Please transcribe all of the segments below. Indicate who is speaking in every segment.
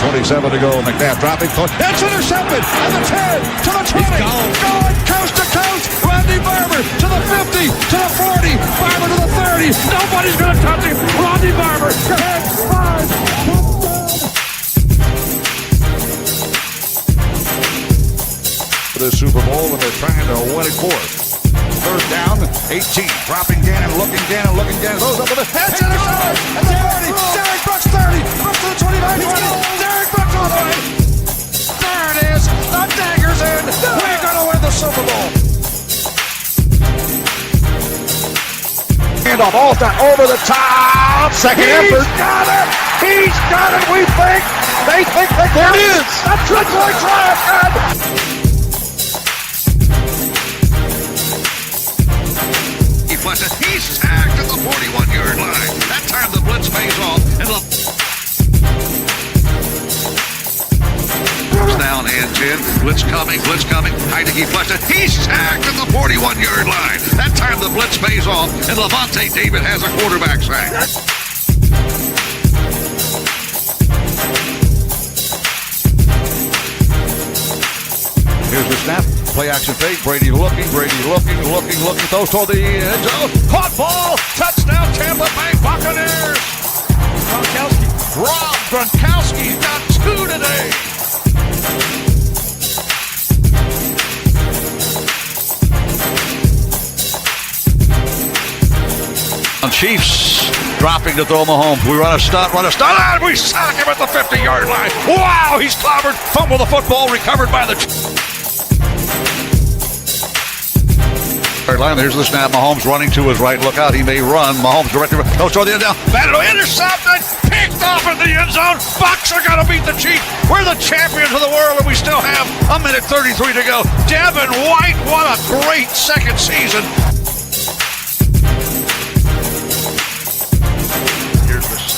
Speaker 1: 2:27 to go. McNabb dropping. It's intercepted at the 10, to the 20. Going coast to coast. Rodney Barber to the 50, to the 40. Barber to the 30. Nobody's going to touch him. Rodney Barber. Ahead. 5. The Super Bowl, and they're trying to win it for us. Third down, 18. Dropping Gannon, looking Gannon. Goes up with a head to the side. At the 30. Derek Brooks 30. Brooks to the 29. 20. Derek Brooks all the way. There it is. The dagger's in. We're going to win the Super Bowl. And off Alston over the top. Second effort. He's got it. We think. They think they can. There it is. A triple try.
Speaker 2: He's tagged at the 41-yard line. That time the blitz pays off. And down and 10. Blitz coming. Haggerty flushed it. He's tagged at the 41-yard line. That time the blitz pays off. And Levante David has a quarterback sack.
Speaker 1: Here's the snap. Play action fake. Brady looking. Throws toward the end zone. Caught ball. Touchdown Tampa Bay Buccaneers. Rob Gronkowski's got 2 today. Chiefs dropping to throw Mahomes. We run a stunt, and we sack him at the 50-yard line. Wow, he's clobbered. Fumble the football, recovered by the line. There's the snap. Mahomes running to his right. Look out, he may run. Mahomes directly. No, throw the end down. Batted intercepted. Picked off in the end zone. Bucs are going to beat the Chiefs. We're the champions of the world, and we still have 1:33 to go. Devin White, what a great second season.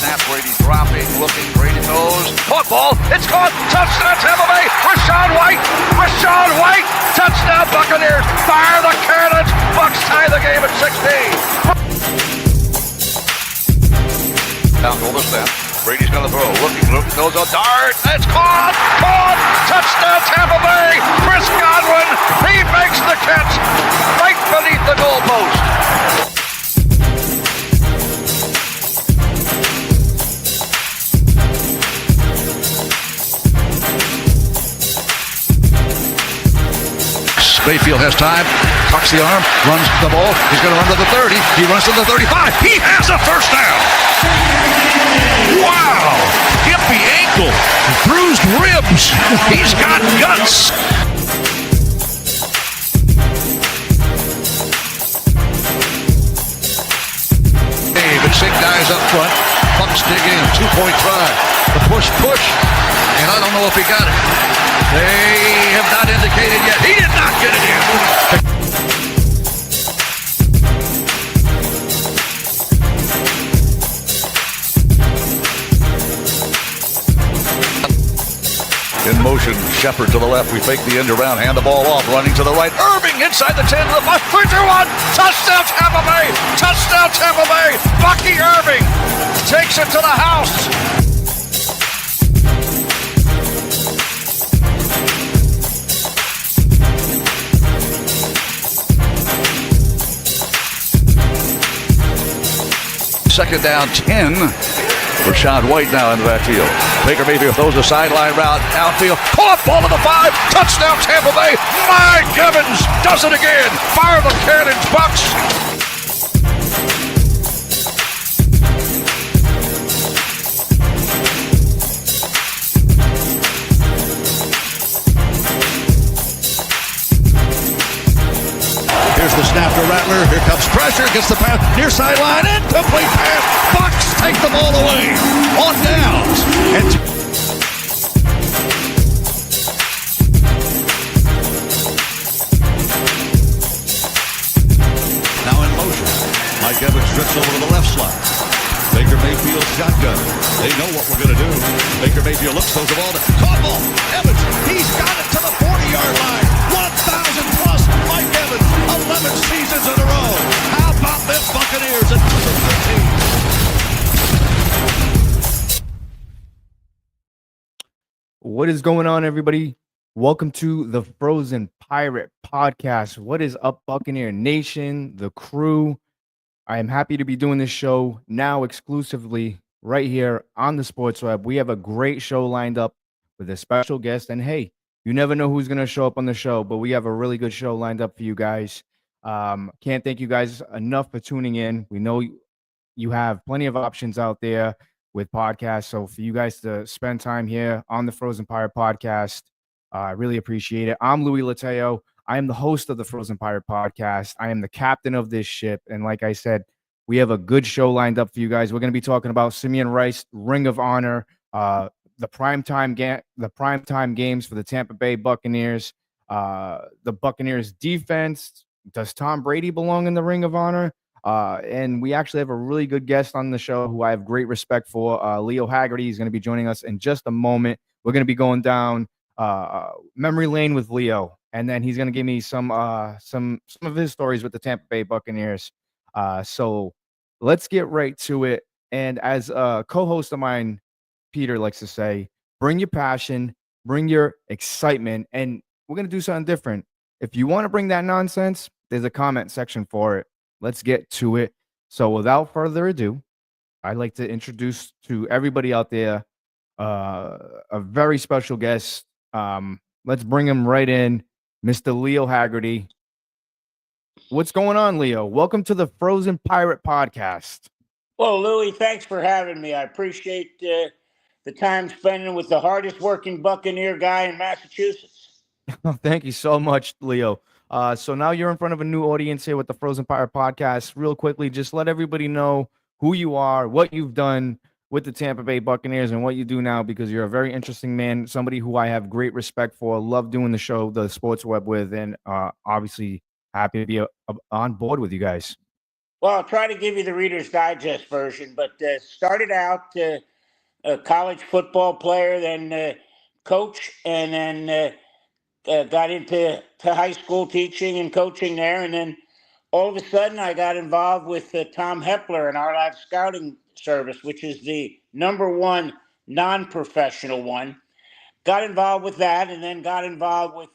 Speaker 1: Snap, Brady dropping, looking, Brady goes. Caught ball, it's caught, touchdown Tampa Bay, Rashawn White, touchdown Buccaneers, fire the cannons, Bucs tie the game at 16. Down goal to snap, Brady's gonna throw, looking, goes a dart, it's caught, touchdown Tampa Bay, Chris Godwin, he makes the catch, right beneath the goalpost. Mayfield has time, cocks the arm, runs the ball. He's going to run to the 30. He runs to the 35. He has a first down. Wow. Hippie ankle, bruised ribs. He's got guts. David, 6 guys up front. Bucs dig in. 2-point try. The push. And I don't know if he got it. They have not indicated yet. He did not get it in. In motion, Shepard to the left. We fake the end around, hand the ball off, running to the right. Irving inside the 10 to the 5. 3-2-1. Touchdown Tampa Bay. Bucky Irving takes it to the house. Second down, 10. Rashawn White now in the backfield. Baker Mayfield throws a sideline route outfield. Caught ball to the 5. Touchdown Tampa Bay. Mike Evans does it again. Fire the cannons, Bucs. Here's the snap to Rattler. Here comes pressure. Gets the pass. Near sideline. Incomplete pass. Bucs take the ball away. On downs. And now in motion. Mike Evans drifts over to the left slot. Baker Mayfield shotgun. They know what we're going to do. Baker Mayfield looks, throws the ball to caught ball. Evans. He's got it to the 40-yard line. 1,000 plus. Mike Evans. 11 seasons in a row. How about this Buccaneers at number 13?
Speaker 3: What is going on, everybody? Welcome to the Frozen Pirate Podcast. What is up, Buccaneer Nation, the crew? I am happy to be doing this show now exclusively right here on the Sports Web. We have a great show lined up with a special guest. And hey, you never know who's going to show up on the show, but we have a really good show lined up for you guys. Can't thank you guys enough for tuning in. We know you have plenty of options out there with podcasts. So for you guys to spend time here on the Frozen Pirate Podcast, I really appreciate it. I'm Louis Lateo. I am the host of the Frozen Pirate Podcast. I am the captain of this ship. And like I said, we have a good show lined up for you guys. We're going to be talking about Simeon Rice, Ring of Honor, the primetime games for the Tampa Bay Buccaneers, the Buccaneers defense. Does Tom Brady belong in the Ring of Honor? And we actually have a really good guest on the show who I have great respect for. Leo Haggerty is going to be joining us in just a moment. We're going to be going down memory lane with Leo, and then he's going to give me some of his stories with the Tampa Bay Buccaneers. So let's get right to it. And as a co-host of mine, Peter likes to say, bring your passion, bring your excitement, and we're going to do something different. If you want to bring that nonsense, there's a comment section for it. Let's get to it. So without further ado, I'd like to introduce to everybody out there a very special guest. Let's bring him right in, Mr. Leo Haggerty. What's going on, Leo? Welcome to the Frozen Pirate Podcast.
Speaker 4: Well, Louis, thanks for having me. I appreciate the time spending with the hardest working Buccaneer guy in Massachusetts.
Speaker 3: Thank you so much, Leo. So now you're in front of a new audience here with the Frozen Pirate Podcast. Real quickly, just let everybody know who you are, what you've done with the Tampa Bay Buccaneers, and what you do now, because you're a very interesting man, somebody who I have great respect for, love doing the show, the Sports Web with, and obviously happy to be on board with you guys.
Speaker 4: Well, I'll try to give you the Reader's Digest version, but started out a college football player, then coach, and then got into high school teaching and coaching there. And then all of a sudden, I got involved with Tom Hepler and our live scouting service, which is the number one non-professional one. Got involved with that, and then got involved with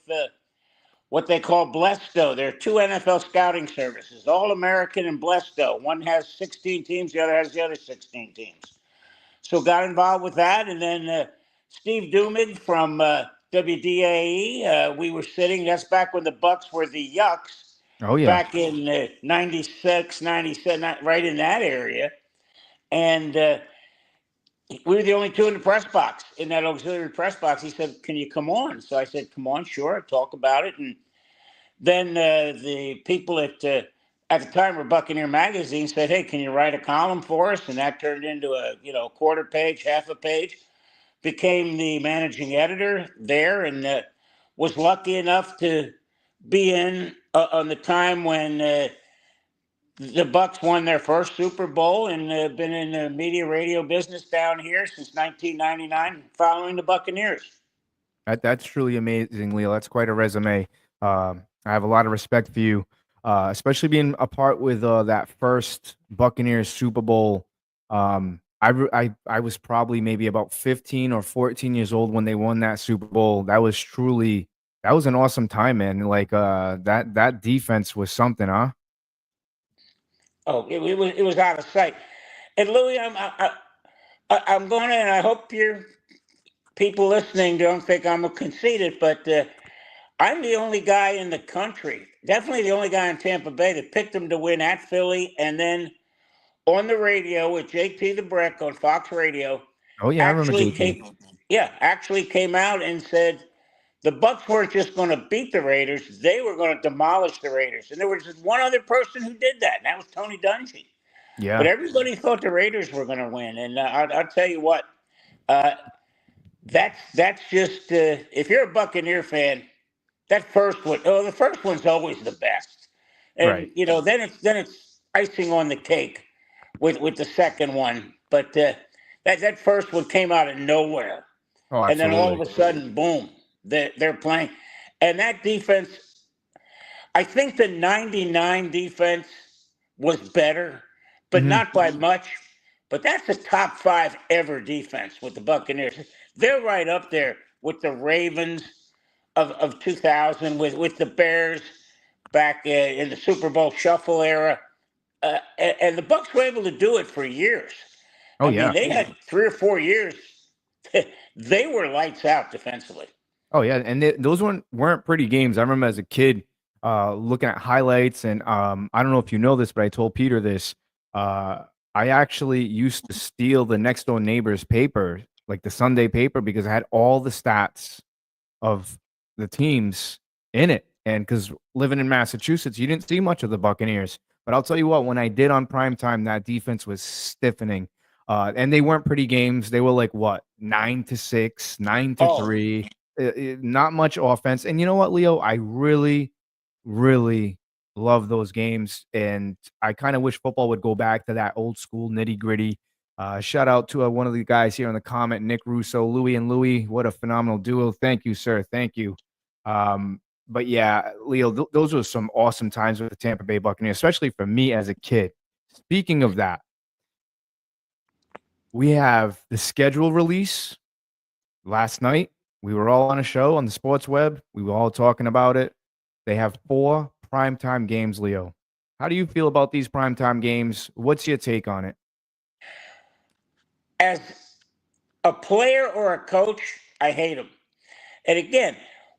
Speaker 4: what they call Blesto. There are two NFL scouting services, All-American and Blesto. One has 16 teams, the other has the other 16 teams. So got involved with that, and then Steve Dumid from WDAE. We were sitting, that's back when the Bucs were the Yucks.
Speaker 3: Oh, yeah.
Speaker 4: Back in 96, 97, right in that area. And we were the only two in the press box, in that auxiliary press box. He said, can you come on? So I said, come on, sure, talk about it. And then the people at the time were Buccaneer Magazine said, hey, can you write a column for us? And that turned into a quarter page, half a page. Became the managing editor there, and was lucky enough to be in on the time when the Bucs won their first Super Bowl, and been in the media radio business down here since 1999, following the Buccaneers.
Speaker 3: That's truly amazing, Leo. That's quite a resume. I have a lot of respect for you, especially being a part with that first Buccaneers Super Bowl. I was probably maybe about 15 or 14 years old when they won that Super Bowl. That was an awesome time, man. Like that defense was something, huh?
Speaker 4: Oh, it was out of sight. And Louis, I'm going to, and I hope your people listening don't think I'm a conceited, but I'm the only guy in the country, definitely the only guy in Tampa Bay that picked them to win at Philly, and then on the radio with JT the Brick on Fox Radio.
Speaker 3: Oh yeah, I remember JT.
Speaker 4: Actually came out and said the Bucs weren't just going to beat the Raiders; they were going to demolish the Raiders. And there was just one other person who did that, and that was Tony Dungy.
Speaker 3: Yeah,
Speaker 4: but everybody thought the Raiders were going to win, and I'll tell you what, that's just if you're a Buccaneer fan, that first one, the first one's always the best, and
Speaker 3: right.
Speaker 4: Then it's icing on the cake with the second one, but that first one came out of nowhere, and then all of a sudden, boom, they're playing, and that defense. I think the '99 defense was better, but not by much. But that's a top 5 ever defense with the Buccaneers. They're right up there with the Ravens of 2000, with the Bears back in the Super Bowl shuffle era. And the Bucs were able to do it for years.
Speaker 3: Oh
Speaker 4: I mean,
Speaker 3: yeah.
Speaker 4: they had 3 or 4 years. They were lights out defensively.
Speaker 3: Oh yeah, and those weren't pretty games. I remember as a kid looking at highlights, and I don't know if you know this, but I told Peter this. I actually used to steal the next door neighbor's paper, like the Sunday paper, because I had all the stats of the teams in it. And because living in Massachusetts, you didn't see much of the Buccaneers. But I'll tell you what, when I did on primetime, that defense was stiffening. And they weren't pretty games. They were like what, 9-6, 9-3. Not much offense. And you know what, Leo? I really, really love those games. And I kind of wish football would go back to that old school nitty gritty. Shout out to one of the guys here in the comment, Nick Russo, Louie and Louie. What a phenomenal duo. Thank you, sir. Thank you. But yeah, Leo, those were some awesome times with the Tampa Bay Buccaneers, especially for me as a kid. Speaking of that, we have the schedule release last night. We were all on a show on the sports web. We were all talking about it. They have 4 primetime games, Leo. How do you feel about these primetime games? What's your take on it?
Speaker 4: As a player or a coach, I hate them. And again,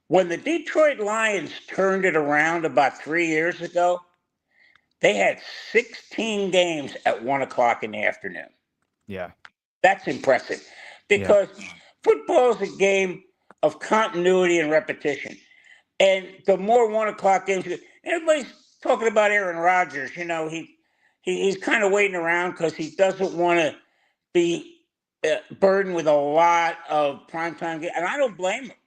Speaker 4: when the Detroit Lions turned it around about 3 years ago, they had 16 games at 1 o'clock in the afternoon.
Speaker 3: Yeah.
Speaker 4: That's impressive because football is a game of continuity and repetition. And the more 1 o'clock games, everybody's talking about Aaron Rodgers. You know, he's kind of waiting around because he doesn't want to be burdened with a lot of primetime games. And I don't blame him.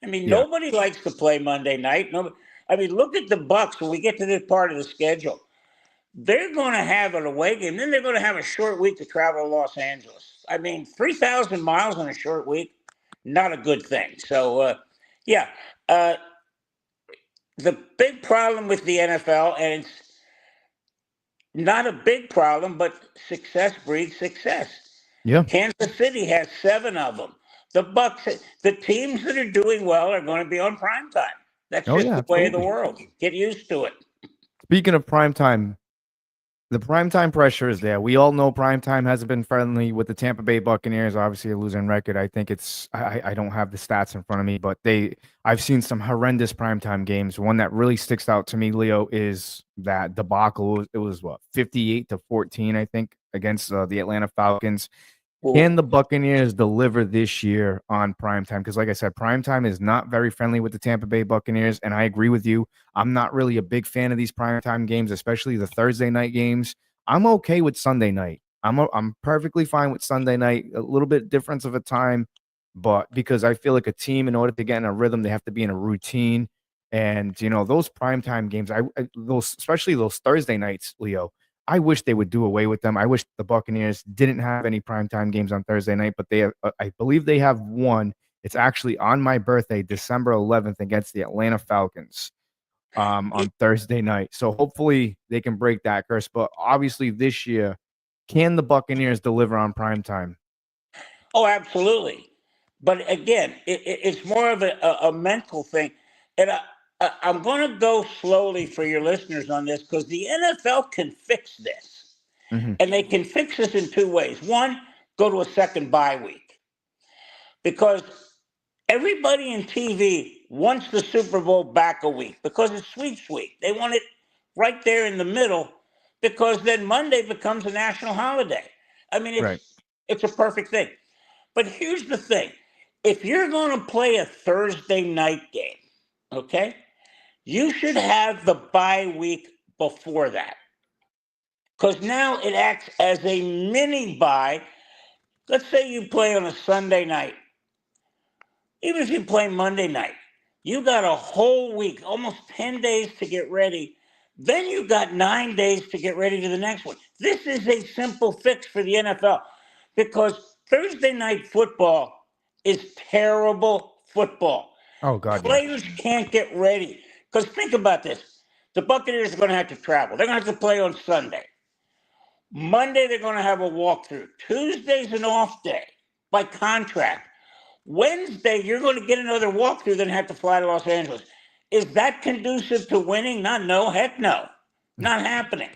Speaker 4: I mean, nobody likes to play Monday night. I mean, look at the Bucs when we get to this part of the schedule. They're going to have an away game. Then they're going to have a short week to travel to Los Angeles. I mean, 3,000 miles in a short week, not a good thing. So, the big problem with the NFL, and it's not a big problem, but success breeds success.
Speaker 3: Yeah.
Speaker 4: Kansas City has 7 of them. The Bucs, the teams that are doing well are going to be on primetime. That's just the way of the world. Get used to it.
Speaker 3: Speaking of primetime, the primetime pressure is there. We all know primetime hasn't been friendly with the Tampa Bay Buccaneers. Obviously, a losing record. I think I don't have the stats in front of me, but I've seen some horrendous primetime games. One that really sticks out to me, Leo, is that debacle. It was what, 58-14, I think, against the Atlanta Falcons. Can the Buccaneers deliver this year on primetime? Because like I said, primetime is not very friendly with the Tampa Bay Buccaneers, and I agree with you. I'm not really a big fan of these primetime games, especially the Thursday night games. I'm okay with Sunday night. I'm perfectly fine with Sunday night, a little bit difference of a time, but because I feel like a team, in order to get in a rhythm, they have to be in a routine. And, you know, those primetime games, especially those Thursday nights, Leo, I wish they would do away with them. I wish the Buccaneers didn't have any primetime games on Thursday night, but I believe they have one. It's actually on my birthday, December 11th, against the Atlanta Falcons on Thursday night. So hopefully they can break that curse. But obviously this year, can the Buccaneers deliver on primetime?
Speaker 4: Oh, absolutely. But again, it's more of a mental thing. And I'm going to go slowly for your listeners on this because the NFL can fix this.
Speaker 3: Mm-hmm.
Speaker 4: And they can fix this in 2 ways. One, go to a second bye week. Because everybody in TV wants the Super Bowl back a week because it's Sweeps Week. They want it right there in the middle because then Monday becomes a national holiday. I mean, it's a perfect thing. But here's the thing. If you're going to play a Thursday night game, okay, you should have the bye week before that. Because now it acts as a mini bye. Let's say you play on a Sunday night. Even if you play Monday night, you got a whole week, almost 10 days to get ready. Then you got 9 days to get ready to the next one. This is a simple fix for the NFL because Thursday night football is terrible football.
Speaker 3: Oh, God.
Speaker 4: Players can't get ready. Because think about this. The Buccaneers are going to have to travel. They're going to have to play on Sunday. Monday, they're going to have a walkthrough. Tuesday's an off day by contract. Wednesday, you're going to get another walkthrough, then have to fly to Los Angeles. Is that conducive to winning? No, heck no. Not happening.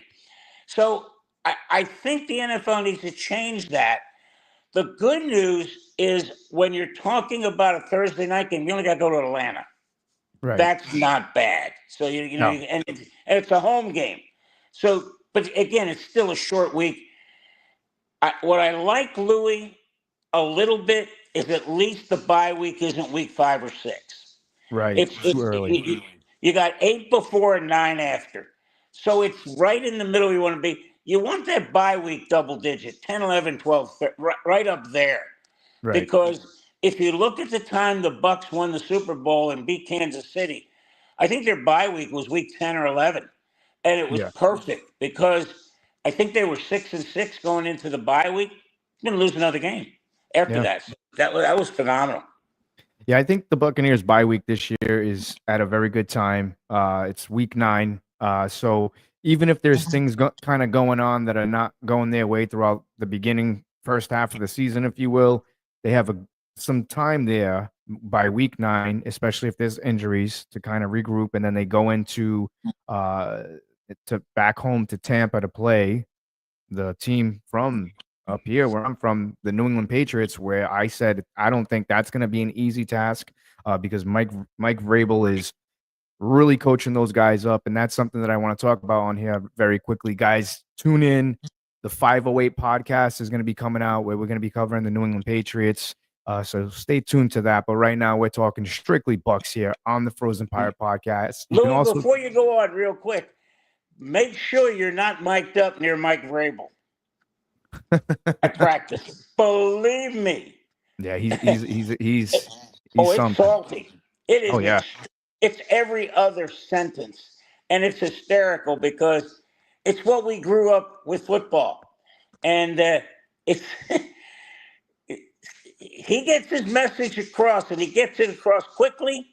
Speaker 4: So I think the NFL needs to change that. The good news is when you're talking about a Thursday night game, you only got to go to Atlanta.
Speaker 3: Right.
Speaker 4: That's not bad. So,
Speaker 3: No.
Speaker 4: and it's a home game. So, but again, it's still a short week. What I like, Louis, a little bit is at least the bye week isn't week 5 or 6.
Speaker 3: Right. Too early.
Speaker 4: You got 8 before and 9 after. So it's right in the middle you want to be. You want that bye week double digit, 10, 11, 12, right up there.
Speaker 3: Right.
Speaker 4: Because if you look at the time the Bucs won the Super Bowl and beat Kansas City, I think their bye week was week 10 or 11. And it was perfect because I think they were 6-6 going into the bye week. Didn't lose another game after that. So that was phenomenal.
Speaker 3: Yeah, I think the Buccaneers bye week this year is at a very good time. It's week 9. So even if there's things kind of going on that are not going their way throughout the first half of the season, if you will, they have some time there by week 9, especially if there's injuries, to kind of regroup, and then they go into to back home to Tampa to play the team from up here where I'm from, the New England Patriots, where I said I don't think that's going to be an easy task because Mike Vrabel is really coaching those guys up, and that's something that I want to talk about on here very quickly. Guys, tune in. The 508 podcast is going to be coming out where we're going to be covering the New England Patriots. So stay tuned to that. But right now, we're talking strictly Bucs here on the Frozen Pirate podcast.
Speaker 4: Louis, before you go on, real quick, make sure you're not mic'd up near Mike Vrabel. I practice. Believe me.
Speaker 3: Yeah, he's
Speaker 4: it's salty. It is.
Speaker 3: Oh yeah.
Speaker 4: It's every other sentence, and it's hysterical because it's what we grew up with football, and it's he gets his message across, and he gets it across quickly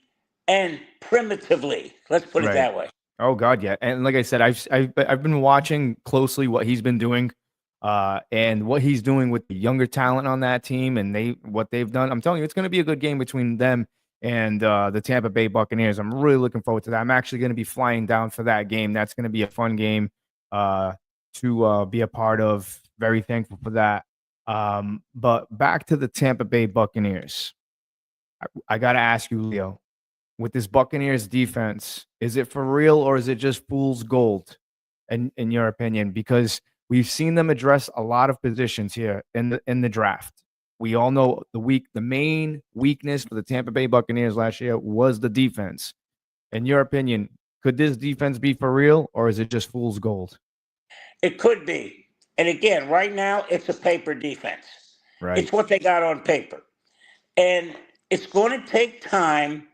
Speaker 4: and primitively. Let's put it that way.
Speaker 3: Oh God, yeah. And like I said, I've been watching closely what he's been doing. And what he's doing with the younger talent on that team and what they've done. I'm telling you, it's going to be a good game between them and the Tampa Bay Buccaneers. I'm really looking forward to that. I'm actually going to be flying down for that game. That's going to be a fun game to be a part of. Very thankful for that. But back to the Tampa Bay Buccaneers. I got to ask you, Leo, with this Buccaneers defense, is it for real or is it just fool's gold in your opinion? Because we've seen them address a lot of positions here in the draft. We all know the main weakness for the Tampa Bay Buccaneers last year was the defense. In your opinion, could this defense be for real or is it just fool's gold?
Speaker 4: It could be. And again, right now, it's a paper defense.
Speaker 3: Right.
Speaker 4: It's what they got on paper. And it's going to take time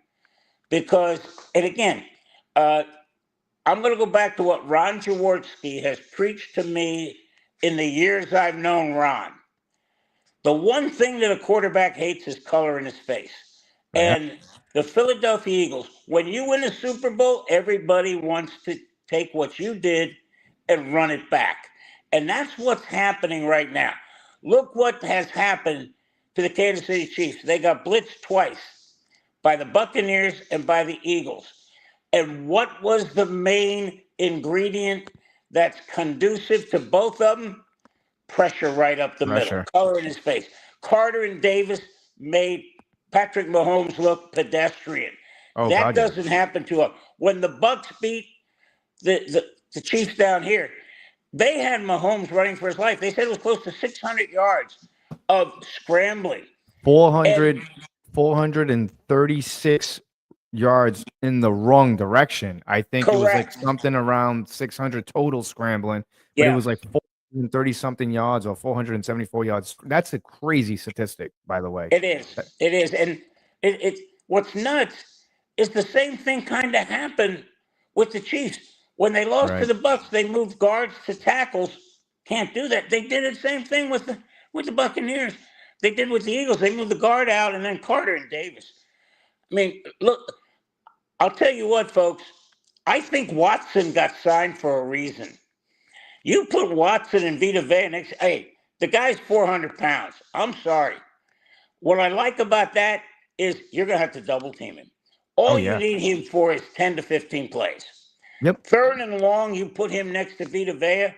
Speaker 4: because, and again, I'm going to go back to what Ron Jaworski has preached to me in the years I've known Ron. The one thing that a quarterback hates is color in his face. And the Philadelphia Eagles, when you win a Super Bowl, everybody wants to take what you did and run it back. And that's what's happening right now. Look what has happened to the Kansas City Chiefs. They got blitzed twice by the Buccaneers and by the Eagles. And what was the main ingredient that's conducive to both of them? Pressure right up the middle, color in his face. Carter and Davis made Patrick Mahomes look pedestrian. That doesn't happen to him. When the Bucs beat the Chiefs down here, they had Mahomes running for his life. They said it was close to 600 yards of scrambling.
Speaker 3: 436 yards in the wrong direction. I think it was like something around 600 total scrambling, but it was like 430 something yards or 474 yards. That's a crazy statistic, by the way.
Speaker 4: It is. And it's what's nuts is the same thing kind of happened with the Chiefs. When they lost to the Bucs, they moved guards to tackles. Can't do that. They did the same thing with the Buccaneers. They did with the Eagles. They moved the guard out and then Carter and Davis. I mean, look, I'll tell you what, folks. I think Watson got signed for a reason. You put Watson and Vita Vea next. Hey, the guy's 400 pounds. I'm sorry. What I like about that is you're going to have to double team him. All
Speaker 3: Oh
Speaker 4: you
Speaker 3: yeah.
Speaker 4: need him for is 10 to 15 plays.
Speaker 3: Yep.
Speaker 4: Third and long, you put him next to Vita Vea.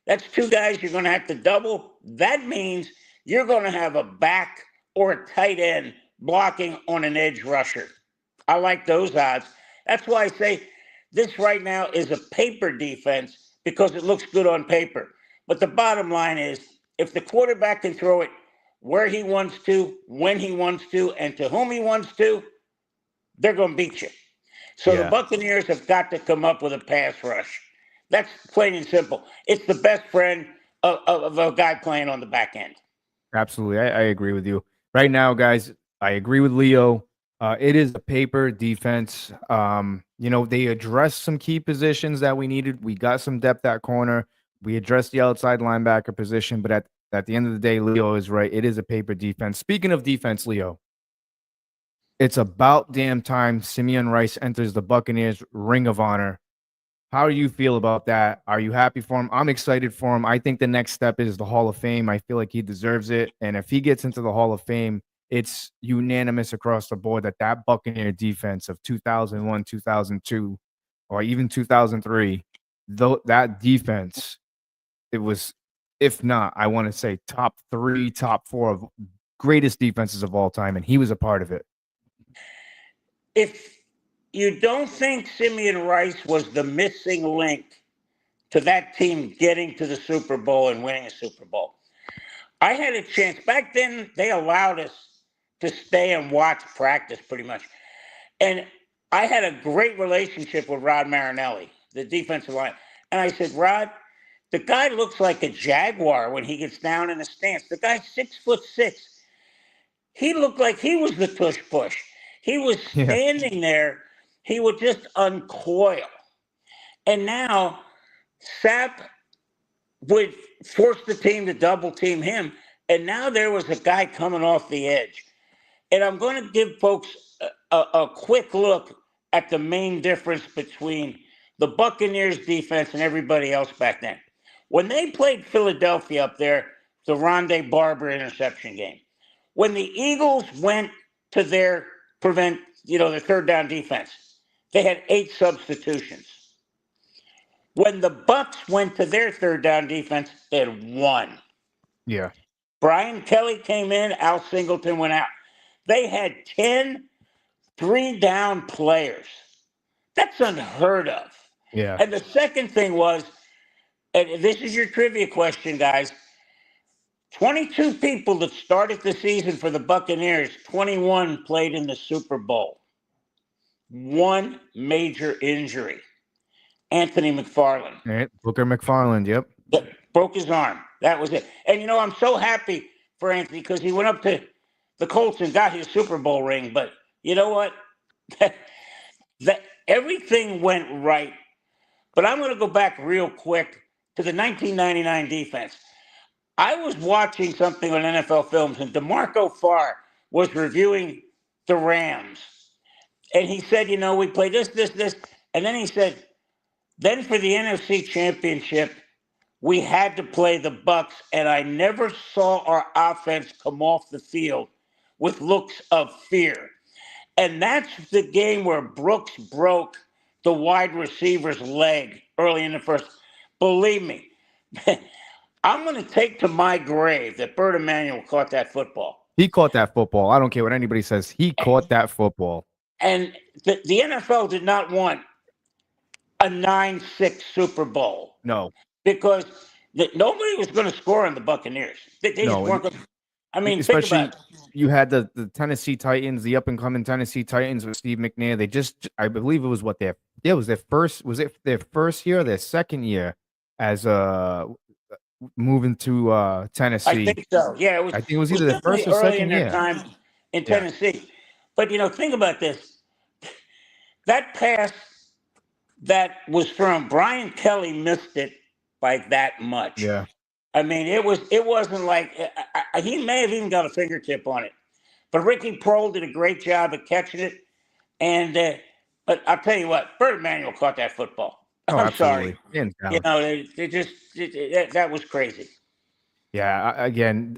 Speaker 4: That's two guys you're going to have to double. That means you're going to have a back or a tight end blocking on an edge rusher. I like those odds. That's why I say this right now is a paper defense because it looks good on paper. But the bottom line is if the quarterback can throw it where he wants to, when he wants to, and to whom he wants to, they're going to beat you. So the
Speaker 3: Yeah.
Speaker 4: Buccaneers have got to come up with a pass rush. That's plain and simple. It's the best friend of a guy playing on the back end.
Speaker 3: Absolutely. I agree with you. Right now, guys, I agree with Leo. It is a paper defense. They addressed some key positions that we needed. We got some depth at corner. We addressed the outside linebacker position, but at the end of the day, Leo is right. It is a paper defense. Speaking of defense, Leo, it's about damn time Simeon Rice enters the Buccaneers Ring of Honor. How do you feel about that? Are you happy for him? I'm excited for him. I think the next step is the Hall of Fame. I feel like he deserves it. And if he gets into the Hall of Fame, it's unanimous across the board that Buccaneer defense of 2001, 2002, or even 2003, that defense, it was, if not, I want to say top 3, top 4 of greatest defenses of all time. And he was a part of it.
Speaker 4: If you don't think Simeon Rice was the missing link to that team getting to the Super Bowl and winning a Super Bowl, I had a chance. Back then, they allowed us to stay and watch practice pretty much. And I had a great relationship with Rod Marinelli, the defensive line. And I said, Rod, the guy looks like a jaguar when he gets down in the stance. The guy's 6'6". He looked like he was the tush push. He was
Speaker 3: Yeah.
Speaker 4: standing there. He would just uncoil. And now Sapp would force the team to double team him. And now there was a guy coming off the edge. And I'm going to give folks a quick look at the main difference between the Buccaneers defense and everybody else back then. When they played Philadelphia up there, the Rondé Barber interception game, when the Eagles went to their their third down defense, they had 8 substitutions. When the Bucs went to their third down defense, they had 1.
Speaker 3: Yeah.
Speaker 4: Brian Kelly came in, Al Singleton went out. They had 10 3-down players. That's unheard of.
Speaker 3: Yeah.
Speaker 4: And the second thing was, and this is your trivia question, guys, 22 people that started the season for the Buccaneers, 21 played in the Super Bowl. 1 major injury. Anthony McFarland.
Speaker 3: All right. Booker McFarland. Yep.
Speaker 4: Broke his arm. That was it. And, I'm so happy for Anthony because he went up to the Colts and got his Super Bowl ring. But you know what? Everything went right. But I'm going to go back real quick to the 1999 defense. I was watching something on NFL Films, and DeMarco Farr was reviewing the Rams. And he said, we played this. And then he said, then for the NFC Championship, we had to play the Bucs, and I never saw our offense come off the field with looks of fear. And that's the game where Brooks broke the wide receiver's leg early in the first. Believe me, I'm going to take to my grave that Bert Emanuel caught that football.
Speaker 3: He caught that football. I don't care what anybody says. He caught that football.
Speaker 4: And the NFL did not want a 9-6 Super Bowl.
Speaker 3: No.
Speaker 4: Because nobody was going to score on the Buccaneers. They just weren't going to. I mean,
Speaker 3: especially
Speaker 4: think about it.
Speaker 3: You had the Tennessee Titans, the up and coming Tennessee Titans with Steve McNair. They just, I believe it was was their first year, or their second year as moving to Tennessee.
Speaker 4: I think so. Yeah,
Speaker 3: I think it was either the first or second year.
Speaker 4: Time in Tennessee. But think about this. That pass that was from Brian Kelly missed it by that much.
Speaker 3: Yeah.
Speaker 4: I mean, it wasn't like he may have even got a fingertip on it, but Ricky Prohl did a great job at catching it. And but I'll tell you what, Bert Emanuel caught that football.
Speaker 3: Oh,
Speaker 4: I'm
Speaker 3: absolutely.
Speaker 4: sorry. That was crazy.
Speaker 3: Yeah,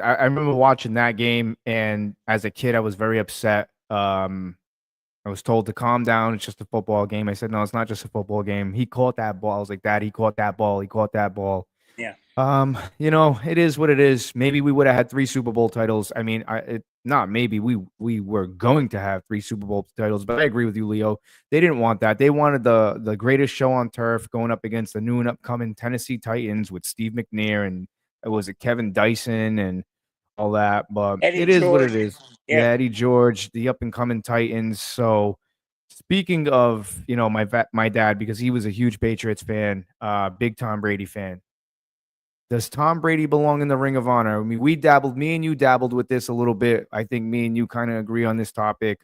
Speaker 3: I remember watching that game, and as a kid, I was very upset. I was told to calm down. It's just a football game. I said, no, it's not just a football game. He caught that ball. I was like, Dad, he caught that ball. He caught that ball.
Speaker 4: Yeah.
Speaker 3: It is what it is. Maybe we would have had 3 Super Bowl titles. I mean, not maybe we were going to have 3 Super Bowl titles, but I agree with you, Leo. They didn't want that. They wanted the greatest show on turf going up against the new and upcoming Tennessee Titans with Steve McNair and was it Kevin Dyson and all that. But
Speaker 4: Eddie
Speaker 3: it is what
Speaker 4: George.
Speaker 3: it is.
Speaker 4: Yeah.
Speaker 3: Yeah, Eddie George, the up and coming Titans. So speaking of, my dad, because he was a huge Patriots fan, big Tom Brady fan. Does Tom Brady belong in the Ring of Honor? I mean, me and you dabbled with this a little bit. I think me and you kind of agree on this topic.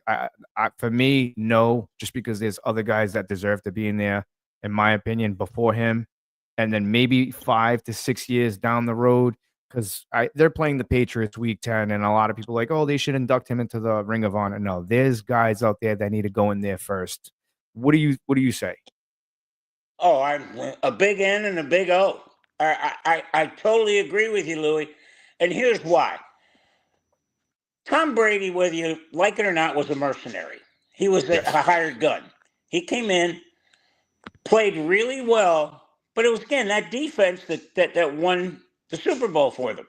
Speaker 3: For me, no, just because there's other guys that deserve to be in there, in my opinion, before him. And then maybe 5 to 6 years down the road, because they're playing the Patriots week 10, and a lot of people are like, oh, they should induct him into the Ring of Honor. No, there's guys out there that need to go in there first. What do you say?
Speaker 4: Oh, I'm a big N and a big O. I totally agree with you, Louis. And here's why. Tom Brady, whether you like it or not, was a mercenary. He was a
Speaker 3: Yes.
Speaker 4: hired gun. He came in, played really well, but it was, again, that defense that won the Super Bowl for them.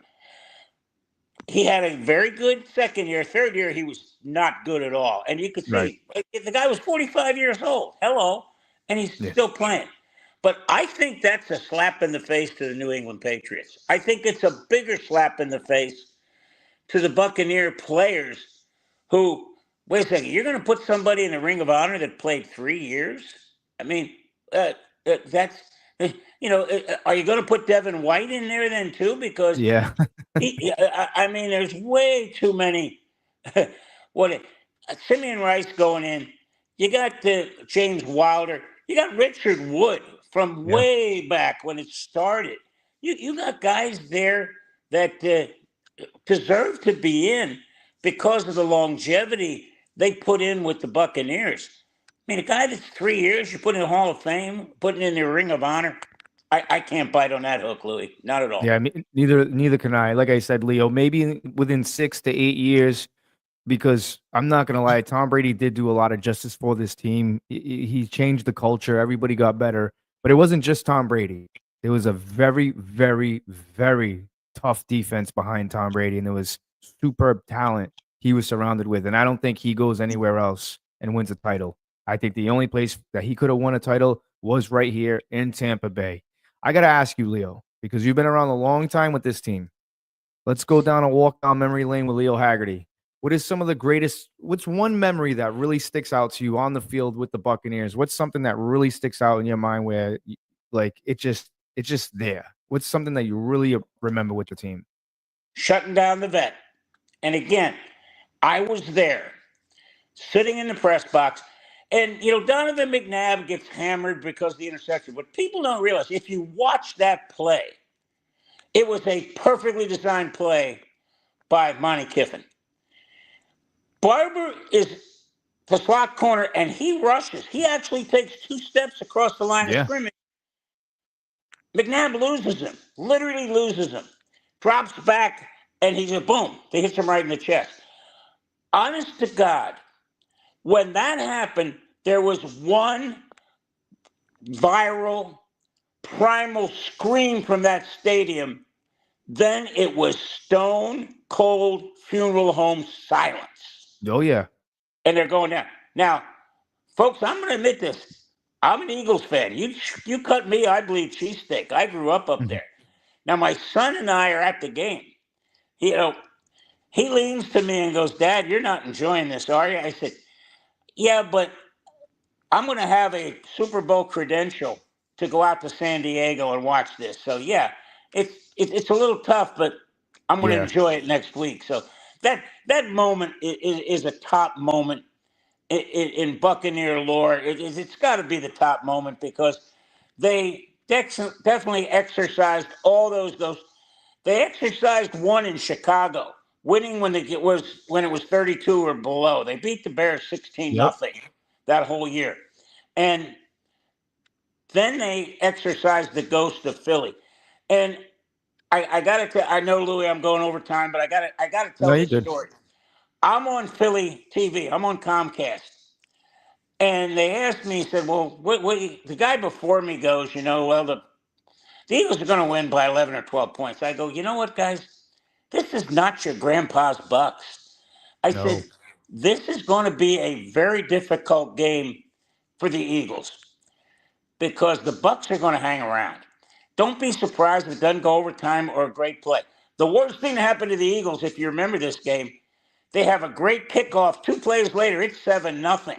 Speaker 4: He had a very good second year. Third year, he was not good at all. And you could
Speaker 3: Right.
Speaker 4: see the guy was 45 years old. Hello. And he's
Speaker 3: Yeah.
Speaker 4: still playing. But I think that's a slap in the face to the New England Patriots. I think it's a bigger slap in the face to the Buccaneer players who, wait a second, you're going to put somebody in the Ring of Honor that played 3 years? I mean, that's, are you going to put Devin White in there then too? Because
Speaker 3: Yeah.
Speaker 4: I mean, there's way too many. what Simeon Rice going in. You got James Wilder. You got Richard Wood from
Speaker 3: Yeah.
Speaker 4: way back when it started. You got guys there that deserve to be in because of the longevity they put in with the Buccaneers. I mean, a guy that's 3 years, you put in the Hall of Fame, putting in the Ring of Honor. I can't bite on that hook, Louis. Not at all.
Speaker 3: Yeah, I mean, neither can I. Like I said, Leo, maybe within 6 to 8 years, because I'm not gonna lie, Tom Brady did do a lot of justice for this team. He changed the culture. Everybody got better, but it wasn't just Tom Brady. There was a very, very, very tough defense behind Tom Brady, and there was superb talent he was surrounded with. And I don't think he goes anywhere else and wins a title. I think the only place that he could have won a title was right here in Tampa Bay. I got to ask you, Leo, because you've been around a long time with this team. Let's go down a walk down memory lane with Leo Haggerty. What's one memory that really sticks out to you on the field with the Buccaneers? What's something that really sticks out in your mind where it's just there? What's something that you really remember with the team?
Speaker 4: Shutting down the vet. And again, I was there, sitting in the press box. And, Donovan McNabb gets hammered because of the interception. But people don't realize, if you watch that play, it was a perfectly designed play by Monty Kiffin. Barber is the slot corner, and he rushes. He actually takes 2 steps across the line of scrimmage. McNabb loses him, literally loses him, drops back, and he's a boom. They hits him right in the chest. Honest to God, when that happened, there was one viral, primal scream from that stadium. Then it was stone cold funeral home silence.
Speaker 3: Oh, yeah.
Speaker 4: And they're going down. Now, folks, I'm going to admit this. I'm an Eagles fan. You cut me, I bleed cheesesteak. I grew up there. Now, my son and I are at the game. He leans to me and goes, Dad, you're not enjoying this, are you? I said, yeah, but I'm going to have a Super Bowl credential to go out to San Diego and watch this. So, yeah, it's a little tough, but I'm going to enjoy it next week. So that moment is a top moment in Buccaneer lore. It's got to be the top moment because they definitely exercised all those. They exercised one in Chicago, winning when it was 32 or below. They beat the Bears 16-0 that whole year, and then they exercised the ghost of Philly. And I got to. I know, Louis, I'm going over time, but I got to
Speaker 3: No,
Speaker 4: tell
Speaker 3: you
Speaker 4: this
Speaker 3: good.
Speaker 4: story. I'm on Philly TV. I'm on Comcast, and they asked me. Said, "Well, the guy before me goes, well, the Eagles are going to win by 11 or 12 points." I go, "You know what, guys? This is not your grandpa's Bucks." I said,
Speaker 3: No.
Speaker 4: "This is going to be a very difficult game for the Eagles because the Bucks are going to hang around. Don't be surprised if it doesn't go overtime or a great play." The worst thing that happened to the Eagles, if you remember this game, they have a great kickoff. 2 plays later, it's 7-0.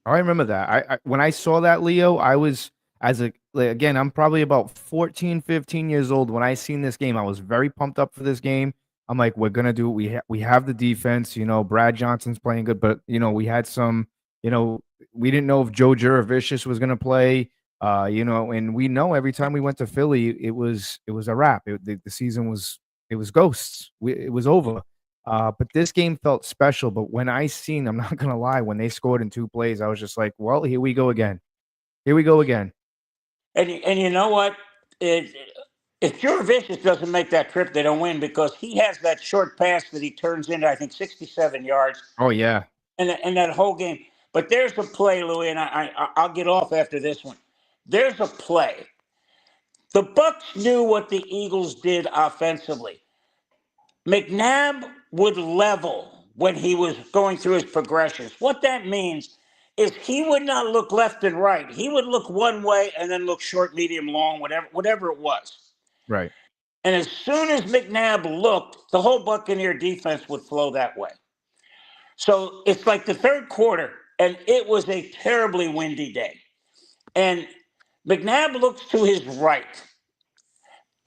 Speaker 3: I remember that. I when I saw that, Leo, I was again, I'm probably about 14, 15 years old when I seen this game. I was very pumped up for this game. I'm like, we're gonna do it. We have the defense. Brad Johnson's playing good, but we had some. We didn't know if Joe Juravicius was gonna play. And we know every time we went to Philly, it was a wrap. The season was ghosts. It was over. But this game felt special. But when I seen, I'm not gonna lie, when they scored in 2 plays, I was just like, well, here we go again. Here we go again.
Speaker 4: And you know what? If Juravicius doesn't make that trip, they don't win because he has that short pass that he turns into, I think, 67 yards,
Speaker 3: Oh yeah.
Speaker 4: and that whole game. But there's a play, Louis, and I'll get off after this one. There's a play. The Bucks knew what the Eagles did offensively. McNabb would level when he was going through his progressions. What that means is he would not look left and right. He would look one way and then look short, medium, long, whatever it was.
Speaker 3: Right.
Speaker 4: And as soon as McNabb looked, the whole Buccaneer defense would flow that way. So it's like the third quarter, and it was a terribly windy day. And McNabb looks to his right.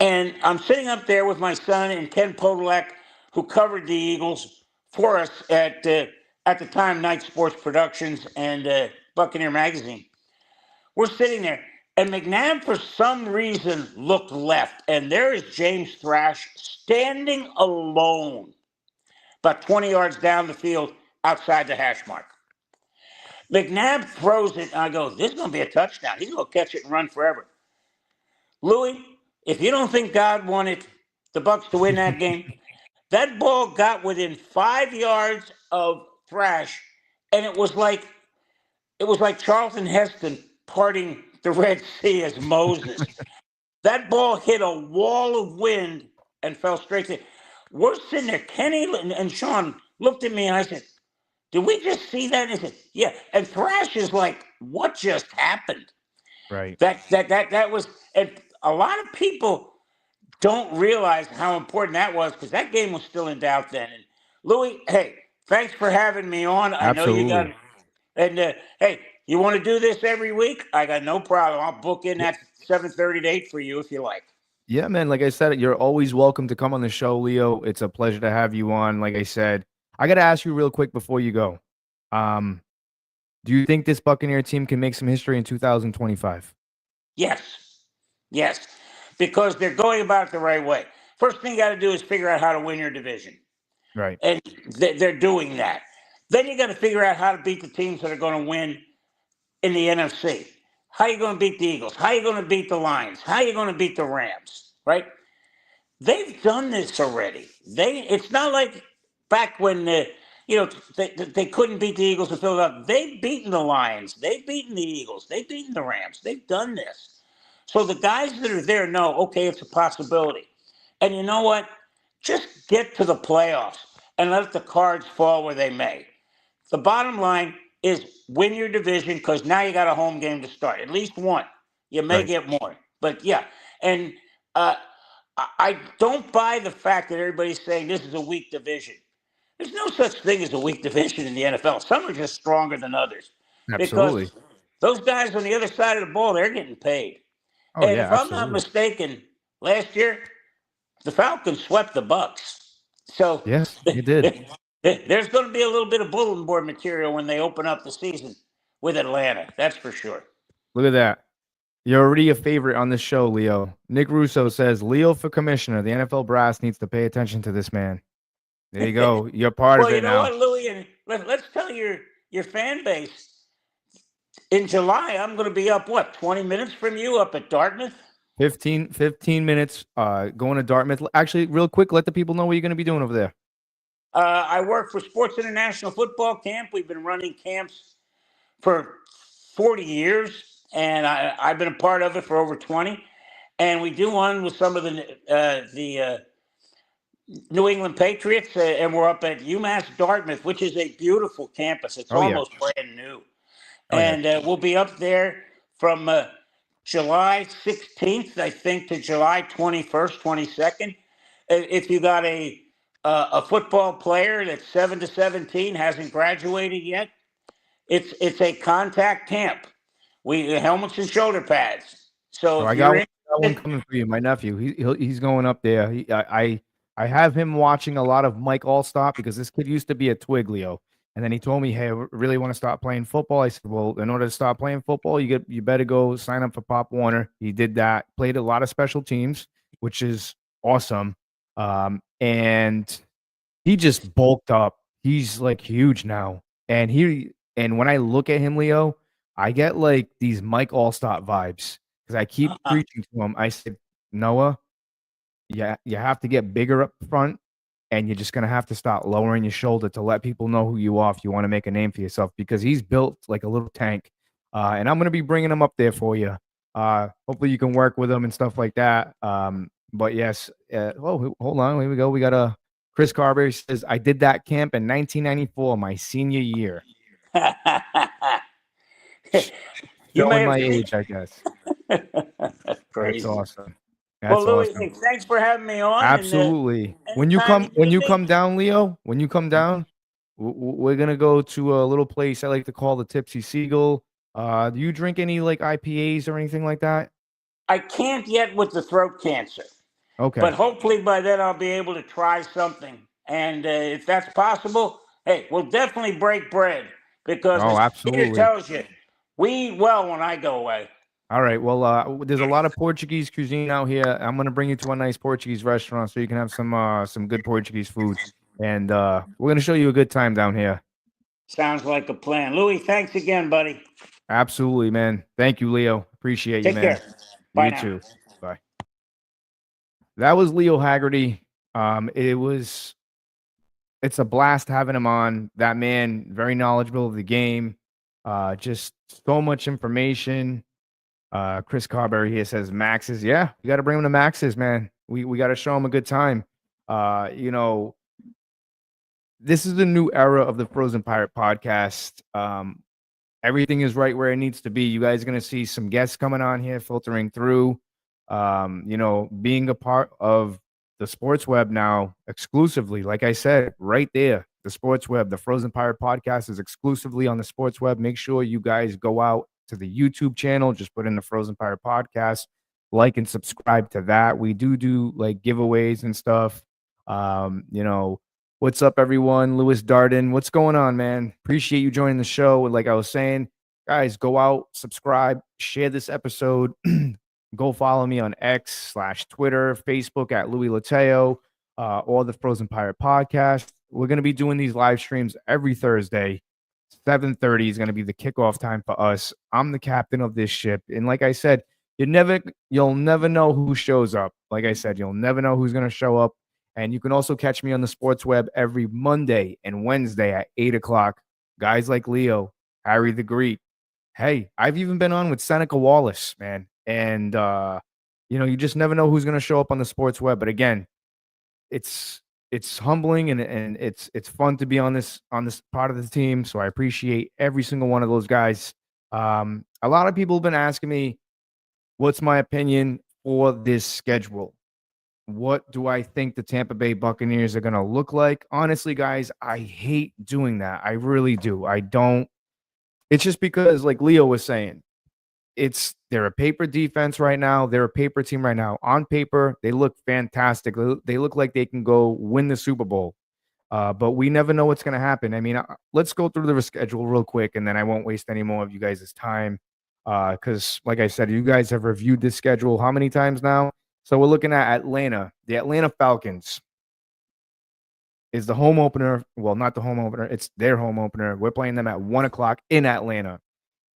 Speaker 4: And I'm sitting up there with my son and Ken Podolak, who covered the Eagles for us at the time Night Sports Productions and Buccaneer Magazine. We're sitting there, and McNabb, for some reason, looked left, and there is James Thrash standing alone about 20 yards down the field outside the hash mark. McNabb throws it, and I go, "This is going to be a touchdown. He's going to catch it and run forever." Louis, if you don't think God wanted the Bucs to win that game, that ball got within 5 yards of Thrash, and it was like Charlton Heston parting the Red Sea as Moses. That ball hit a wall of wind and fell straight to. We're sitting there. Kenny and Sean looked at me, and I said, "Did we just see that?" And they said, "Yeah." And Thrash is like, "What just happened?"
Speaker 3: Right.
Speaker 4: That was, and a lot of people don't realize how important that was because that game was still in doubt then. And Louis, hey, thanks for having me on. I know you got,
Speaker 3: Absolutely.
Speaker 4: and hey, you want to do this every week? I got no problem. I'll book in at 7:30 to 8 for you if you like.
Speaker 3: Yeah, man. Like I said, you're always welcome to come on the show, Leo. It's a pleasure to have you on. Like I said, I got to ask you real quick before you go. Um, do you think this Buccaneer team can make some history in 2025?
Speaker 4: Yes, yes, because they're going about it the right way. First thing you got to do is figure out how to win your division.
Speaker 3: Right.
Speaker 4: And they're doing that. Then you got to figure out how to beat the teams that are going to win in the NFC. How are you going to beat the Eagles? How are you going to beat the Lions? How are you going to beat the Rams? Right? They've done this already. It's not like back when they couldn't beat the Eagles in Philadelphia. They've beaten the Lions. They've beaten the Eagles. They've beaten the Rams. They've done this. So the guys that are there know, okay, it's a possibility. And you know what? Just get to the playoffs and let the cards fall where they may. The bottom line is win your division because now you got a home game to start. At least one. You may
Speaker 3: Right.
Speaker 4: get more. But yeah. And I don't buy the fact that everybody's saying this is a weak division. There's no such thing as a weak division in the NFL. Some are just stronger than others
Speaker 3: Absolutely.
Speaker 4: because those guys on the other side of the ball, they're getting paid.
Speaker 3: Oh
Speaker 4: And
Speaker 3: yeah,
Speaker 4: if I'm not
Speaker 3: absolutely.
Speaker 4: mistaken, last year the Falcons swept the Bucs. So
Speaker 3: Yes, you did.
Speaker 4: there's going to be a little bit of bulletin board material when they open up the season with Atlanta. That's for sure.
Speaker 3: Look at that. You're already a favorite on this show, Leo. Nick Russo says Leo for commissioner. The NFL brass needs to pay attention to this man. There you go. You're part
Speaker 4: Well,
Speaker 3: of
Speaker 4: you
Speaker 3: it
Speaker 4: know
Speaker 3: now.
Speaker 4: what, Louis, and let's tell your fan base. In July, I'm going to be up 20 minutes from you up at Dartmouth.
Speaker 3: 15 minutes going to Dartmouth. Actually, real quick, let the people know what you're going to be doing over there.
Speaker 4: I work for Sports International Football Camp. We've been running camps for 40 years, and I've been a part of it for over 20. And we do one with some of the New England Patriots, and we're up at UMass Dartmouth, which is a beautiful campus. It's
Speaker 3: Oh, yeah.
Speaker 4: almost brand new.
Speaker 3: Oh, yeah.
Speaker 4: And we'll be up there from July 16th, I think, to July 21st, 22nd. If you got a football player that's 7 to 17, hasn't graduated yet, it's a contact camp. We helmets and shoulder pads. So
Speaker 3: So
Speaker 4: if
Speaker 3: I
Speaker 4: you're
Speaker 3: got one
Speaker 4: interested,
Speaker 3: coming for you. My nephew, he's going up there. I have him watching a lot of Mike Allstott because this kid used to be a Twiglio, and then he told me, "Hey, I really want to start playing football." I said, "Well, in order to start playing football, you better go sign up for Pop Warner." He did that. Played a lot of special teams, which is awesome. And he just bulked up. He's like huge now, and when I look at him, Leo, I get like these Mike Allstott vibes because I keep preaching to him. I said, Noah, yeah, you have to get bigger up front, and you're just gonna have to start lowering your shoulder to let people know who you are if you want to make a name for yourself. Because he's built like a little tank, and I'm gonna be bringing him up there for you. Hopefully you can work with him and stuff like that. But yes, oh, hold on, here we go. We got a Chris Carberry says I did that camp in 1994, my senior year.
Speaker 4: you may
Speaker 3: Showing
Speaker 4: have
Speaker 3: my
Speaker 4: seen.
Speaker 3: age, I guess.
Speaker 4: That's crazy.
Speaker 3: That's awesome.
Speaker 4: Well,
Speaker 3: That's
Speaker 4: Louis,
Speaker 3: awesome.
Speaker 4: thanks for having me on.
Speaker 3: Absolutely.
Speaker 4: And
Speaker 3: When you
Speaker 4: anytime
Speaker 3: come
Speaker 4: need me,
Speaker 3: down, Leo, when you come down, we're gonna go to a little place I like to call the Tipsy Seagull. Do you drink any like IPAs or anything like that?
Speaker 4: I can't yet with the throat cancer, but
Speaker 3: Okay.
Speaker 4: hopefully by then I'll be able to try something. And if that's possible, hey, we'll definitely break bread because,
Speaker 3: Oh,
Speaker 4: as Peter
Speaker 3: absolutely.
Speaker 4: tells you, we eat well when I go away.
Speaker 3: All right. Well, there's a lot of Portuguese cuisine out here. I'm gonna bring you to a nice Portuguese restaurant so you can have some good Portuguese food. And we're gonna show you a good time down here.
Speaker 4: Sounds like a plan. Louis, thanks again, buddy.
Speaker 3: Absolutely, man. Thank you, Leo. Appreciate you,
Speaker 4: Take
Speaker 3: man.
Speaker 4: care. Bye
Speaker 3: You
Speaker 4: now.
Speaker 3: too. Bye. That was Leo Haggerty. It's a blast having him on. That man, very knowledgeable of the game. Just so much information. Chris Carberry here says Max's. Yeah, you got to bring him to Max's, man. We got to show him a good time. You know, this is the new era of the Frozen Pirate podcast. Everything is right where it needs to be. You guys are going to see some guests coming on here, filtering through. Being a part of the sports web now exclusively, like I said, right there, the sports web, the Frozen Pirate podcast is exclusively on the sports web. Make sure you guys go out to the YouTube channel, just put in the Frozen Pirate podcast, like and subscribe to that. We do like giveaways and stuff. What's up, everyone? Lewis Darden, what's going on, man? Appreciate you joining the show. And like I was saying, guys, go out, subscribe, share this episode. Go follow me on X/Twitter, Facebook at Louis Lateo, or the Frozen Pirate Podcast. We're going to be doing these live streams every Thursday. 7:30 is going to be the kickoff time for us. I'm the captain of this ship. And like I said, you'll never know who shows up. Like I said, you'll never know who's going to show up. And you can also catch me on the sports web every Monday and Wednesday at 8 o'clock. Guys like Leo, Harry the Greek. Hey, I've even been on with Seneca Wallace, man. And you just never know who's going to show up on the sports web. But again, it's humbling and it's fun to be on this part of the team. So I appreciate every single one of those guys. A lot of people have been asking me, what's my opinion for this schedule? What do I think the Tampa Bay Buccaneers are going to look like? Honestly, guys, I hate doing that. I really do. I don't. It's just because, like Leo was saying, they're a paper defense right now. They're a paper team right now. On paper, they look fantastic. They look like they can go win the Super Bowl. But we never know what's going to happen. I mean, let's go through the schedule real quick, and then I won't waste any more of you guys' time. Because, like I said, you guys have reviewed this schedule how many times now? So we're looking at Atlanta. The Atlanta Falcons is the home opener. Well, not the home opener. It's their home opener. We're playing them at 1 o'clock in Atlanta.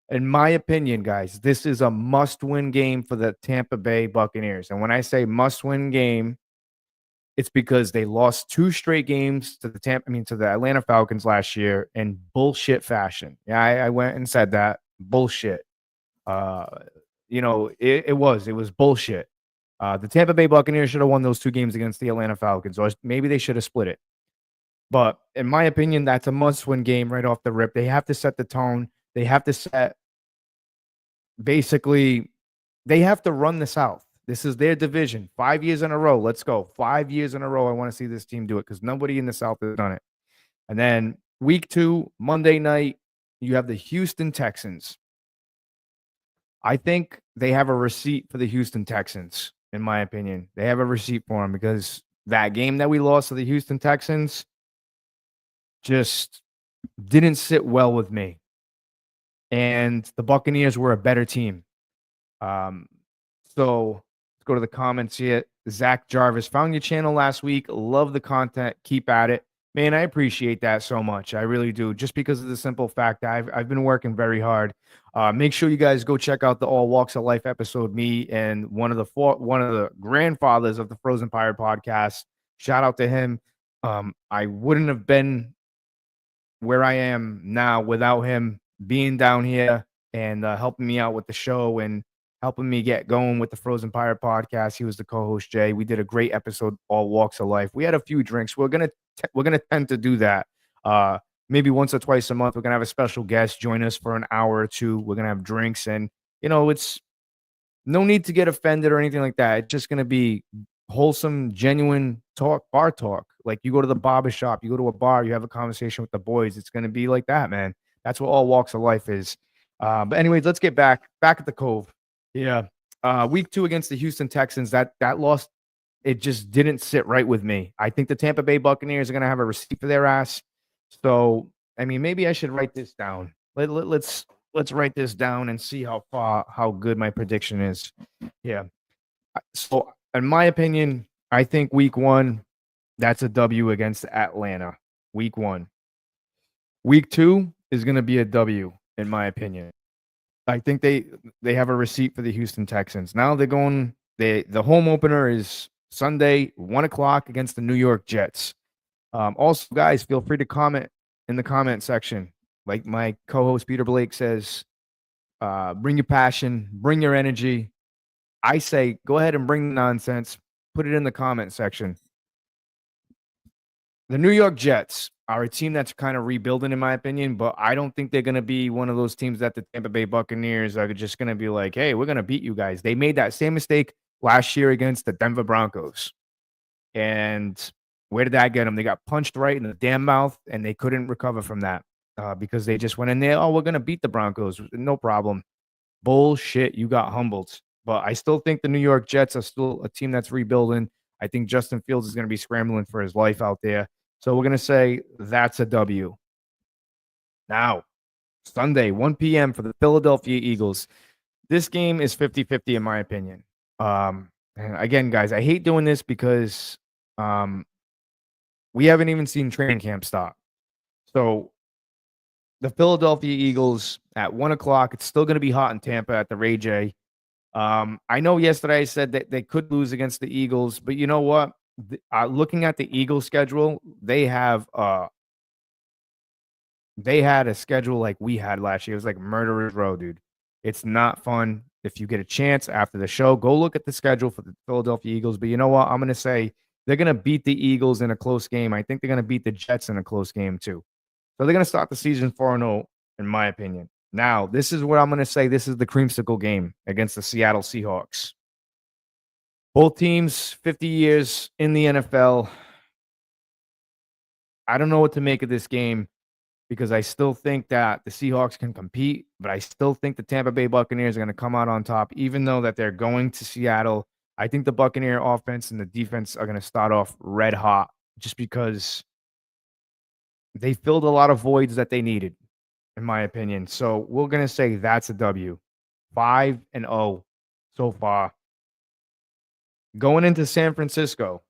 Speaker 3: In my opinion, guys, this is a must-win game for the Tampa Bay Buccaneers. And when I say must-win game, it's because they lost 2 straight games to to the Atlanta Falcons last year in bullshit fashion. Yeah, I went and said that. Bullshit. Uh, it was bullshit. The Tampa Bay Buccaneers should have won those 2 games against the Atlanta Falcons, or maybe they should have split it. But in my opinion, that's a must-win game right off the rip. They have to set the tone. They have to set basically they have to run the South. This is their division. 5 years in a row. Let's go. 5 years in a row. I want to see this team do it because nobody in the South has done it. And then week 2, Monday night, you have the Houston Texans. I think they have a receipt for the Houston Texans, in my opinion. They have a receipt for them because that game that we lost to the Houston Texans just didn't sit well with me. And the Buccaneers were a better team. So let's go to the comments here. Zach Jarvis, found your channel last week. Love the content. Keep at it. Man, I appreciate that so much. I really do. Just because of the simple fact that I've been working very hard. Make sure you guys go check out the All Walks of Life episode. Me and one of the grandfathers of the Frozen Pirate podcast. Shout out to him. I wouldn't have been where I am now without him being down here and helping me out with the show and helping me get going with the Frozen Pirate podcast. He was the co-host, Jay. We did a great episode, All Walks of Life. We had a few drinks. We're gonna tend to do that. Maybe once or twice a month. We're gonna have a special guest join us for an hour or two. We're gonna have drinks, and it's no need to get offended or anything like that. It's just gonna be wholesome, genuine bar talk. Like you go to the barber shop, you go to a bar, you have a conversation with the boys. It's gonna be like that, man. That's what All Walks of Life is. But anyways, let's get back at the Cove. Yeah. Week 2 against the Houston Texans, that loss, it just didn't sit right with me. I think the Tampa Bay Buccaneers are going to have a receipt for their ass. So, I mean, maybe I should write this down. Let's write this down and see how good my prediction is. Yeah. So, in my opinion, I think week 1, that's a W against Atlanta. Week 1. Week 2 is going to be a W, in my opinion. I think they have a receipt for the Houston Texans. Now they're going. The home opener is Sunday, 1:00 against the New York Jets. Also, guys, feel free to comment in the comment section. Like my co-host Peter Blake says, bring your passion, bring your energy. I say, go ahead and bring the nonsense. Put it in the comment section. The New York Jets are a team that's kind of rebuilding, in my opinion, but I don't think they're going to be one of those teams that the Tampa Bay Buccaneers are just going to be like, hey, we're going to beat you guys. They made that same mistake last year against the Denver Broncos. And where did that get them? They got punched right in the damn mouth, and they couldn't recover from that because they just went in there, oh, we're going to beat the Broncos. No problem. Bullshit, you got humbled. But I still think the New York Jets are still a team that's rebuilding. I think Justin Fields is going to be scrambling for his life out there. So we're going to say that's a W. Now, Sunday, 1 p.m. for the Philadelphia Eagles. This game is 50-50 in my opinion. And again, guys, I hate doing this because we haven't even seen training camp start. So the Philadelphia Eagles at 1:00, it's still going to be hot in Tampa at the Ray J. I know yesterday I said that they could lose against the Eagles, but you know what? Looking at the Eagles schedule, they had a schedule like we had last year. It was like murderer's row, dude. It's not fun. If you get a chance after the show, go look at the schedule for the Philadelphia Eagles. But you know what? I'm going to say they're going to beat the Eagles in a close game. I think they're going to beat the Jets in a close game too. So they're going to start the season 4-0, in my opinion. Now, this is what I'm going to say. This is the creamsicle game against the Seattle Seahawks. Both teams, 50 years in the NFL. I don't know what to make of this game because I still think that the Seahawks can compete, but I still think the Tampa Bay Buccaneers are going to come out on top, even though that they're going to Seattle. I think the Buccaneer offense and the defense are going to start off red hot just because they filled a lot of voids that they needed, in my opinion. So we're going to say that's a W. 5-0 so far. Going into San Francisco.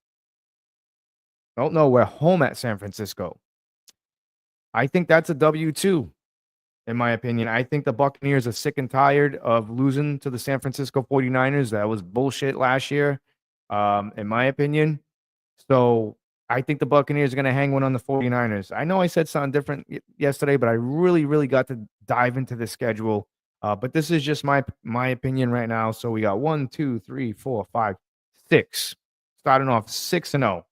Speaker 3: Oh, no, we're home at San Francisco. I think that's a W too. in my opinion. I think the Buccaneers are sick and tired of losing to the San Francisco 49ers. That was bullshit last year, in my opinion. So I think the Buccaneers are going to hang one on the 49ers. I know I said something different yesterday, but I really, really got to dive into the schedule. But this is just my opinion right now. So we got 1, 2, 3, 4, 5, 6. Starting off 6-0.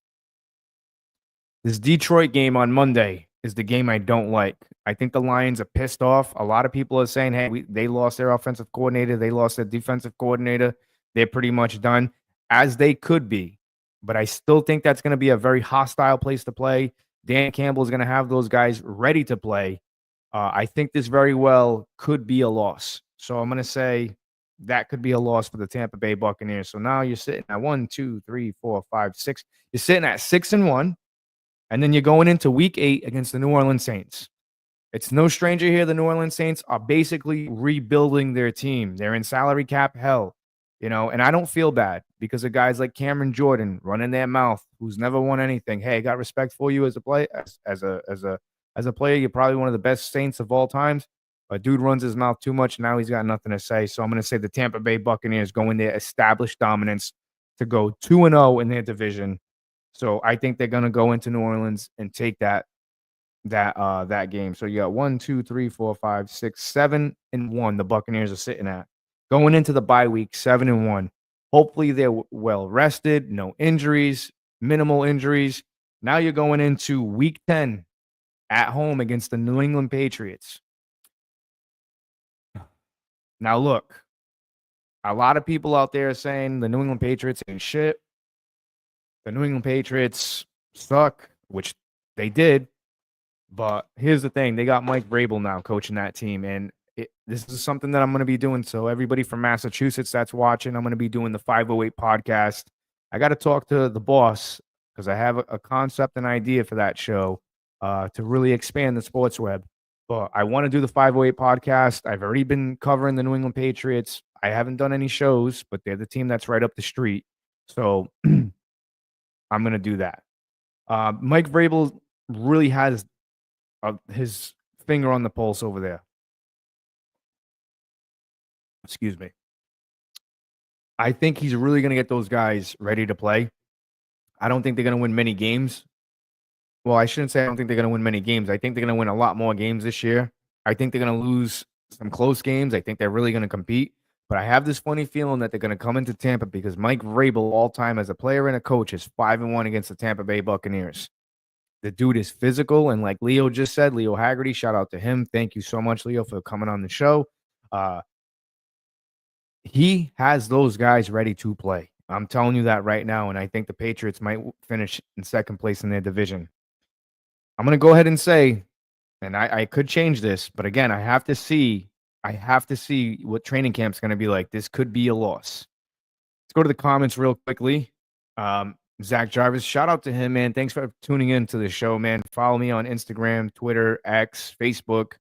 Speaker 3: This Detroit game on Monday is the game I don't like. I think the Lions are pissed off. A lot of people are saying, hey, they lost their offensive coordinator. They lost their defensive coordinator. They're pretty much done, as they could be. But I still think that's going to be a very hostile place to play. Dan Campbell is going to have those guys ready to play. I think this very well could be a loss. So I'm going to say that could be a loss for the Tampa Bay Buccaneers. So now you're sitting at 1, 2, 3, 4, 5, 6. You're sitting at 6-1. And then you're going into week 8 against the New Orleans Saints. It's no stranger here. The New Orleans Saints are basically rebuilding their team. They're in salary cap hell, and I don't feel bad because of guys like Cameron Jordan running their mouth, who's never won anything. Hey, I got respect for you as a player. As a player, you're probably one of the best Saints of all times. But dude runs his mouth too much. Now he's got nothing to say. So I'm going to say the Tampa Bay Buccaneers go in there, establish dominance to go 2-0 in their division. So I think they're gonna go into New Orleans and take that game. So you got 1, 2, 3, 4, 5, 6, 7-1. The Buccaneers are sitting at going into the bye week 7-1. Hopefully they're well rested, no injuries, minimal injuries. Now you're going into week 10 at home against the New England Patriots. Now look, a lot of people out there are saying the New England Patriots ain't shit. The New England Patriots suck, which they did. But here's the thing. They got Mike Vrabel now coaching that team. And this is something that I'm going to be doing. So everybody from Massachusetts that's watching, I'm going to be doing the 508 podcast. I got to talk to the boss because I have a concept and idea for that show to really expand the sports web. But I want to do the 508 podcast. I've already been covering the New England Patriots. I haven't done any shows, but they're the team that's right up the street. So I'm going to do that. Mike Vrabel really has his finger on the pulse over there. Excuse me. I think he's really going to get those guys ready to play. I don't think they're going to win many games. Well, I shouldn't say I don't think they're going to win many games. I think they're going to win a lot more games this year. I think they're going to lose some close games. I think they're really going to compete. But I have this funny feeling that they're going to come into Tampa because Mike Vrabel, all time as a player and a coach, is 5-1 against the Tampa Bay Buccaneers. The dude is physical, and like Leo just said, Leo Haggerty, shout out to him. Thank you so much, Leo, for coming on the show. He has those guys ready to play. I'm telling you that right now, and I think the Patriots might finish in second place in their division. I'm going to go ahead and say, and I could change this, but again, I have to see what training camp's going to be like. This could be a loss. Let's go to the comments real quickly. Zach Jarvis, shout out to him, man. Thanks for tuning in to the show, man. Follow me on Instagram, Twitter, X, Facebook.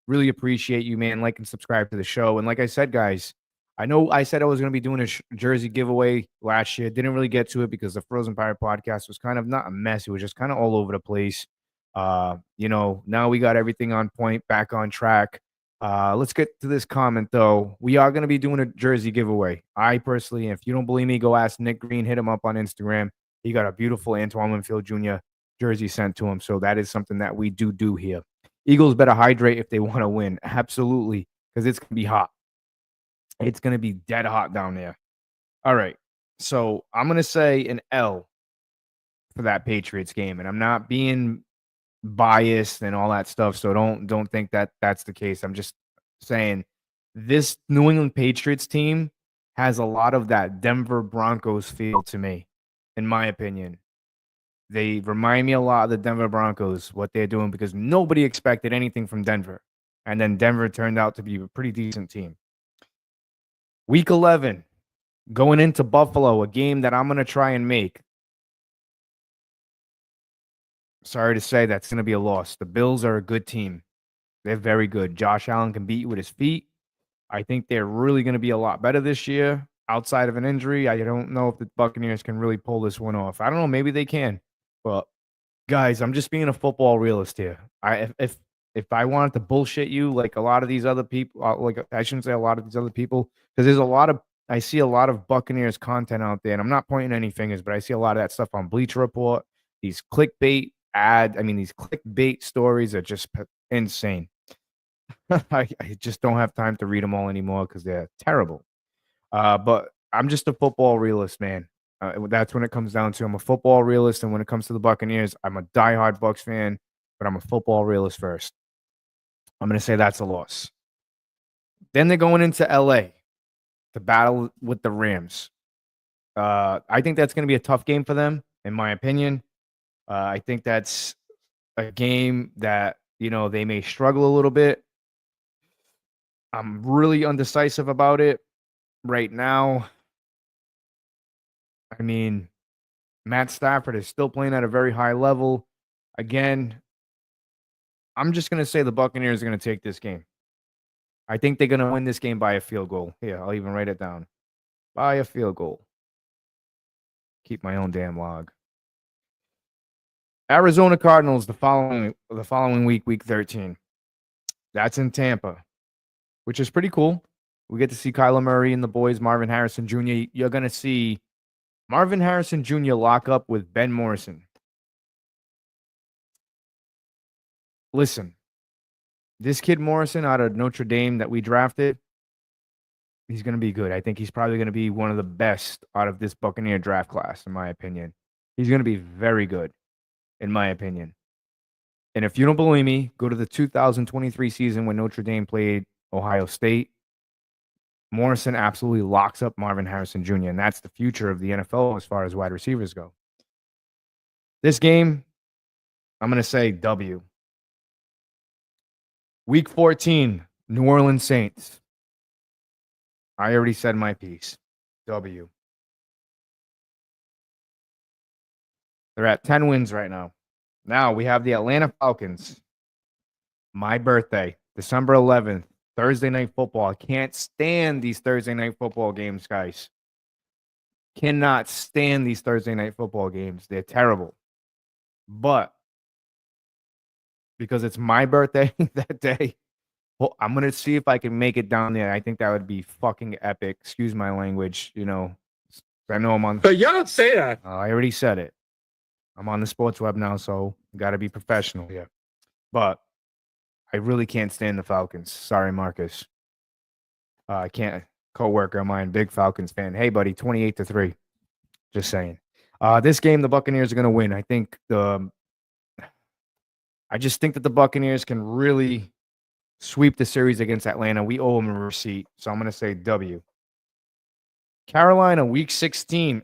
Speaker 3: Really appreciate you, man. Like and subscribe to the show. And like I said, guys, I know I said I was going to be doing a jersey giveaway last year. Didn't really get to it because the Frozen Pirate podcast was kind of not a mess. It was just kind of all over the place. Now we got everything on point, back on track. Let's get to this comment, though. We are going to be doing a jersey giveaway. I personally, if you don't believe me, go ask Nick Green. Hit him up on Instagram. He got a beautiful Antoine Winfield Jr. jersey sent to him. So that is something that we do here. Eagles better hydrate if they want to win. Absolutely, because it's going to be hot. It's going to be dead hot down there. All right. So I'm going to say an L for that Patriots game. And I'm not being biased and all that stuff. So don't think that that's the case. I'm just saying this New England Patriots team has a lot of that Denver Broncos feel to me, in my opinion. They remind me a lot of the Denver Broncos, what they're doing, because nobody expected anything from Denver. And then Denver turned out to be a pretty decent team. Week 11, going into Buffalo, a game that I'm going to try and make. Sorry to say that's going to be a loss. The Bills are a good team. They're very good. Josh Allen can beat you with his feet. I think they're really going to be a lot better this year. Outside of an injury, I don't know if the Buccaneers can really pull this one off. I don't know. Maybe they can. But, guys, I'm just being a football realist here. If if I wanted to bullshit you like a lot of these other people, like I shouldn't say a lot of these other people, because I see a lot of Buccaneers content out there, and I'm not pointing any fingers, but I see a lot of that stuff on Bleacher Report. These these clickbait stories are just insane. I just don't have time to read them all anymore because they're terrible. But I'm just a football realist, man. That's when it comes down to. I'm a football realist, and when it comes to the Buccaneers, I'm a diehard Bucs fan, but I'm a football realist first. I'm going to say that's a loss. Then they're going into LA to battle with the Rams. I think that's going to be a tough game for them, in my opinion. I think that's a game that, they may struggle a little bit. I'm really undecisive about it right now. I mean, Matt Stafford is still playing at a very high level. Again, I'm just going to say the Buccaneers are going to take this game. I think they're going to win this game by a field goal. Here, I'll even write it down. By a field goal. Keep my own damn log. Arizona Cardinals the following week, week 13. That's in Tampa, which is pretty cool. We get to see Kyler Murray and the boys, Marvin Harrison Jr. You're going to see Marvin Harrison Jr. lock up with Ben Morrison. Listen, this kid Morrison out of Notre Dame that we drafted, he's going to be good. I think he's probably going to be one of the best out of this Buccaneer draft class, in my opinion. He's going to be very good, in my opinion. And if you don't believe me, go to the 2023 season when Notre Dame played Ohio State. Morrison absolutely locks up Marvin Harrison Jr., and that's the future of the NFL as far as wide receivers go. This game, I'm going to say W. Week 14, New Orleans Saints. I already said my piece. W. They're at 10 wins right now. Now we have the Atlanta Falcons. My birthday, December 11th, Thursday night football. I can't stand these Thursday night football games, guys. Cannot stand these Thursday night football games. They're terrible. But because it's my birthday that day, well, I'm going to see if I can make it down there. I think that would be fucking epic. Excuse my language, I know I'm on.
Speaker 5: But you don't say that.
Speaker 3: I already said it. I'm on the sports web now, so got to be professional here. But I really can't stand the Falcons. Sorry, Marcus. I can't. Coworker of mine, big Falcons fan. Hey, buddy, 28-3. Just saying. This game, the Buccaneers are going to win. I just think that the Buccaneers can really sweep the series against Atlanta. We owe them a receipt, so I'm going to say W. Carolina, Week 16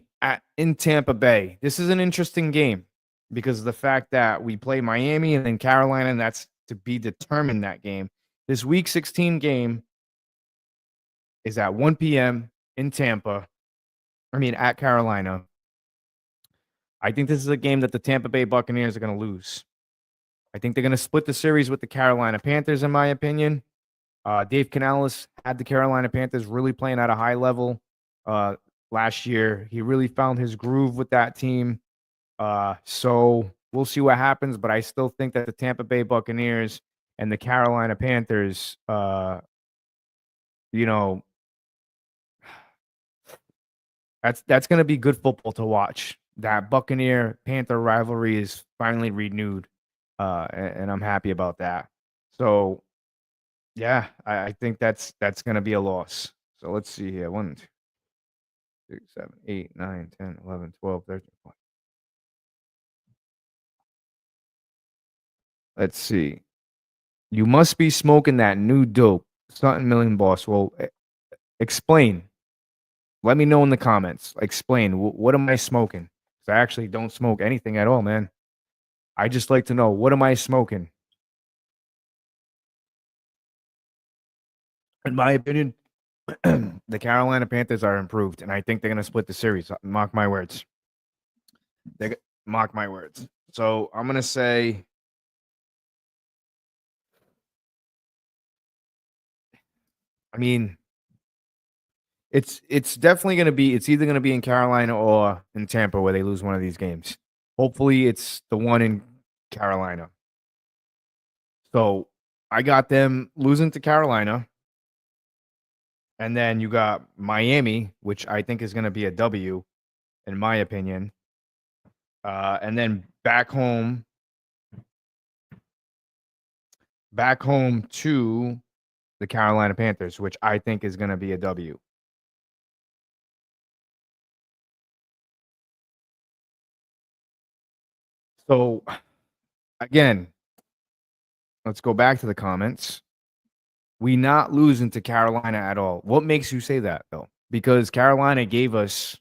Speaker 3: in Tampa Bay. This is an interesting game because of the fact that we play Miami and then Carolina, and that's to be determined that game. This Week 16 game is at 1 p.m. in Tampa. At Carolina. I think this is a game that the Tampa Bay Buccaneers are going to lose. I think they're going to split the series with the Carolina Panthers, in my opinion. Dave Canales had the Carolina Panthers really playing at a high level last year. He really found his groove with that team. So we'll see what happens, but I still think that the Tampa Bay Buccaneers and the Carolina Panthers, that's going to be good football to watch. That Buccaneer-Panther rivalry is finally renewed, and I'm happy about that. So, yeah, I think that's going to be a loss. So let's see here. 1, 2, 6, 7, 8, 9, 10, 11, 12, 13, 14. Let's see. You must be smoking that new dope. Something million boss. Well, explain. Let me know in the comments. Explain. What am I smoking? Because I actually don't smoke anything at all, man. I just like to know, what am I smoking? In my opinion, the Carolina Panthers are improved, and I think they're going to split the series. Mark my words. Mark my words. So I'm going to say it's definitely going to be, it's either going to be in Carolina or in Tampa where they lose one of these games. Hopefully it's the one in Carolina. So I got them losing to Carolina. And then you got Miami, which I think is going to be a W, in my opinion. And then back home to the Carolina Panthers, which I think is going to be a W. So, again, let's go back to the comments. We not losing to Carolina at all. What makes you say that, though? Because Carolina gave us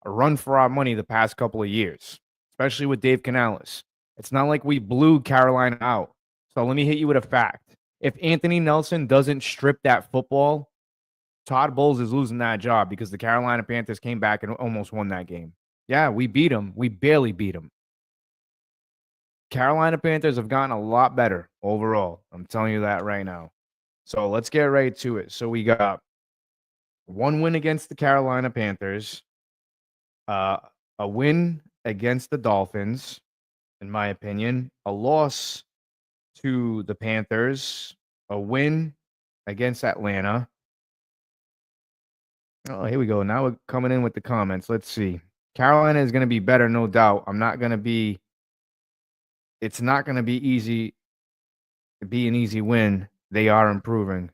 Speaker 3: a run for our money the past couple of years, especially with Dave Canales. It's not like we blew Carolina out. So let me hit you with a fact. If Anthony Nelson doesn't strip that football, Todd Bowles is losing that job because the Carolina Panthers came back and almost won that game. Yeah, we beat them. We barely beat them. Carolina Panthers have gotten a lot better overall. I'm telling you that right now. So let's get right to it. So we got one win against the Carolina Panthers, a win against the Dolphins, in my opinion, a loss to the Panthers, a win against Atlanta. Oh, here we go. Now we're coming in with the comments. Let's see. Carolina is going to be better, no doubt. It's not going to be easy to be an easy win. They are improving.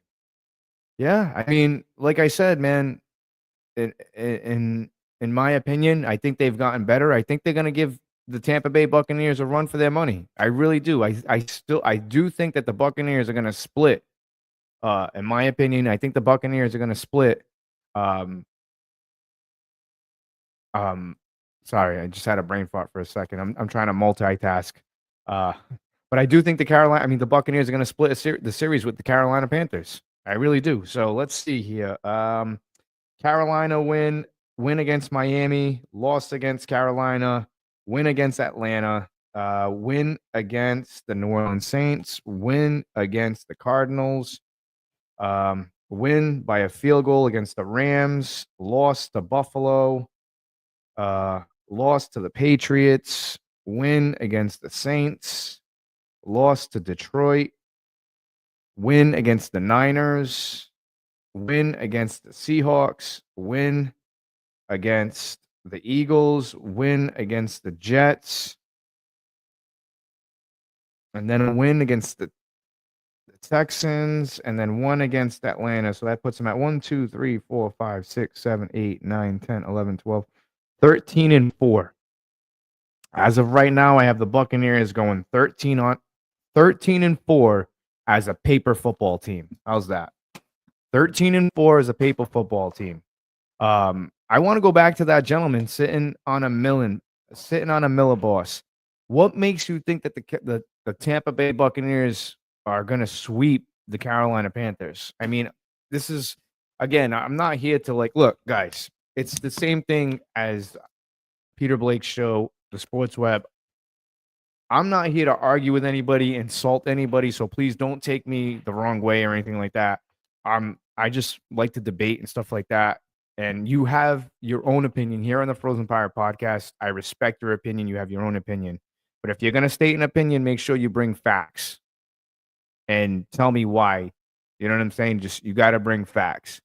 Speaker 3: Yeah, I mean, like I said, man, in my opinion, I think they've gotten better. I think they're going to give the Tampa Bay Buccaneers a run for their money. I really do. I do think that the Buccaneers are going to split. In my opinion, I think the Buccaneers are going to split. Sorry, I just had a brain fart for a second. I'm trying to multitask. But I do think the Buccaneers are going to split the series with the Carolina Panthers. I really do. So let's see here. Carolina win against Miami, loss against Carolina, win against Atlanta, win against the New Orleans Saints, win against the Cardinals, win by a field goal against the Rams, loss to Buffalo, loss to the Patriots, win against the Saints, loss to Detroit, win against the Niners, win against the Seahawks, win against the Eagles, win against the Jets, and then a win against the Texans, and then one against Atlanta. So that puts them at 1, 2, 3, 4, 5, 6, 7, 8, 9, 10, 11, 12, 13 and 4. As of right now, I have the Buccaneers going 13 and 4 as a paper football team. How's that? 13 and 4 as a paper football team. I want to go back to that gentleman sitting on a Miller boss. What makes you think that the Tampa Bay Buccaneers are going to sweep the Carolina Panthers? I mean, this is, again, I'm not here to look, guys, it's the same thing as Peter Blake's show, The Sports Web. I'm not here to argue with anybody, insult anybody, so please don't take me the wrong way or anything like that. I just like to debate and stuff like that. And you have your own opinion here on the Frozen Pirate podcast. I respect your opinion. You have your own opinion. But if you're going to state an opinion, make sure you bring facts and tell me why. You know what I'm saying? Just, you got to bring facts.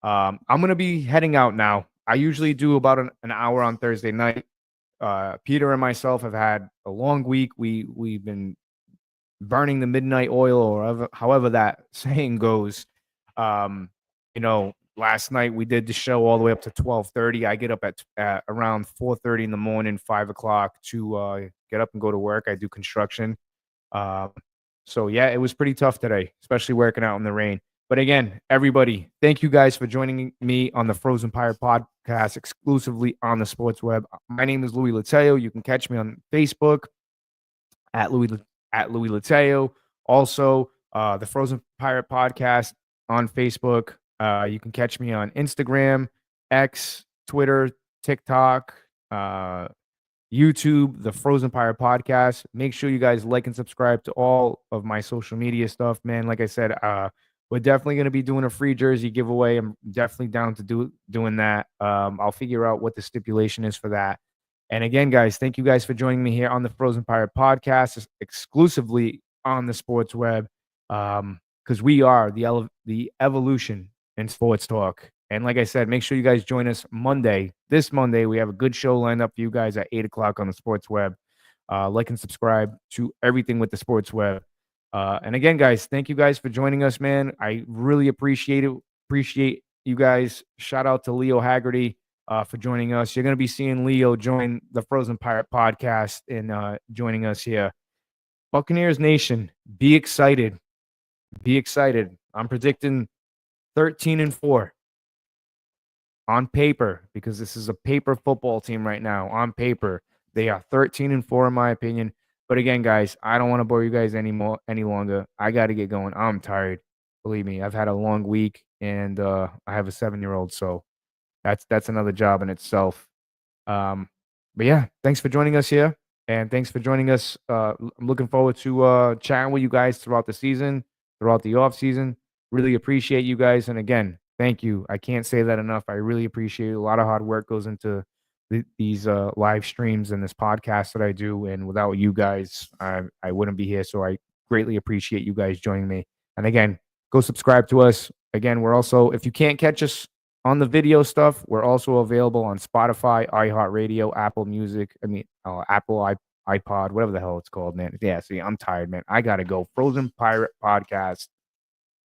Speaker 3: I'm going to be heading out now. I usually do about an hour on Thursday night. Peter and myself have had a long week. We've been burning the midnight oil, or however that saying goes. Last night we did the show all the way up to 12:30. I get up at around 4:30 in the morning, 5 o'clock to get up and go to work. I do construction. So yeah, it was pretty tough today, especially working out in the rain. But again, everybody, thank you guys for joining me on the Frozen Pirate podcast exclusively on the Sports Web. My name is Louis Lateo. You can catch me on Facebook at Louis Lateo. Also, the Frozen Pirate podcast on Facebook. You can catch me on Instagram, X, Twitter, TikTok, YouTube, the Frozen Pirate podcast. Make sure you guys like and subscribe to all of my social media stuff, man. Like I said, we're definitely going to be doing a free jersey giveaway. I'm definitely down to doing that. I'll figure out what the stipulation is for that. And again, guys, thank you guys for joining me here on the Frozen Pirate podcast, exclusively on the Sports Web. because we are the evolution in sports talk. And like I said, make sure you guys join us Monday. This Monday, we have a good show lined up for you guys at 8 o'clock on the Sports Web. Like and subscribe to everything with the Sports Web. And again, guys, thank you guys for joining us, man. I really appreciate it. Appreciate you guys. Shout out to Leo Haggerty for joining us. You're going to be seeing Leo join the Frozen Pirate podcast and joining us here. Buccaneers Nation, be excited. Be excited. I'm predicting 13-4 on paper, because this is a paper football team right now. On paper, they are 13-4 in my opinion. But again, guys, I don't want to bore you guys any longer. I got to get going. I'm tired. Believe me, I've had a long week, and I have a 7-year-old, so that's another job in itself. But yeah, thanks for joining us here, and thanks for joining us. I'm looking forward to chatting with you guys throughout the season, throughout the off season. Really appreciate you guys, and again, thank you. I can't say that enough. I really appreciate it. A lot of hard work goes into these live streams and this podcast that I do, and without you guys, I wouldn't be here. So I greatly appreciate you guys joining me. And again, go subscribe to us. Again, we're also, if you can't catch us on the video stuff, we're also available on Spotify, iHeartRadio, Apple Music. Apple iPod, whatever the hell it's called, man. Yeah, see, I'm tired, man. I gotta go. Frozen Pirate Podcast.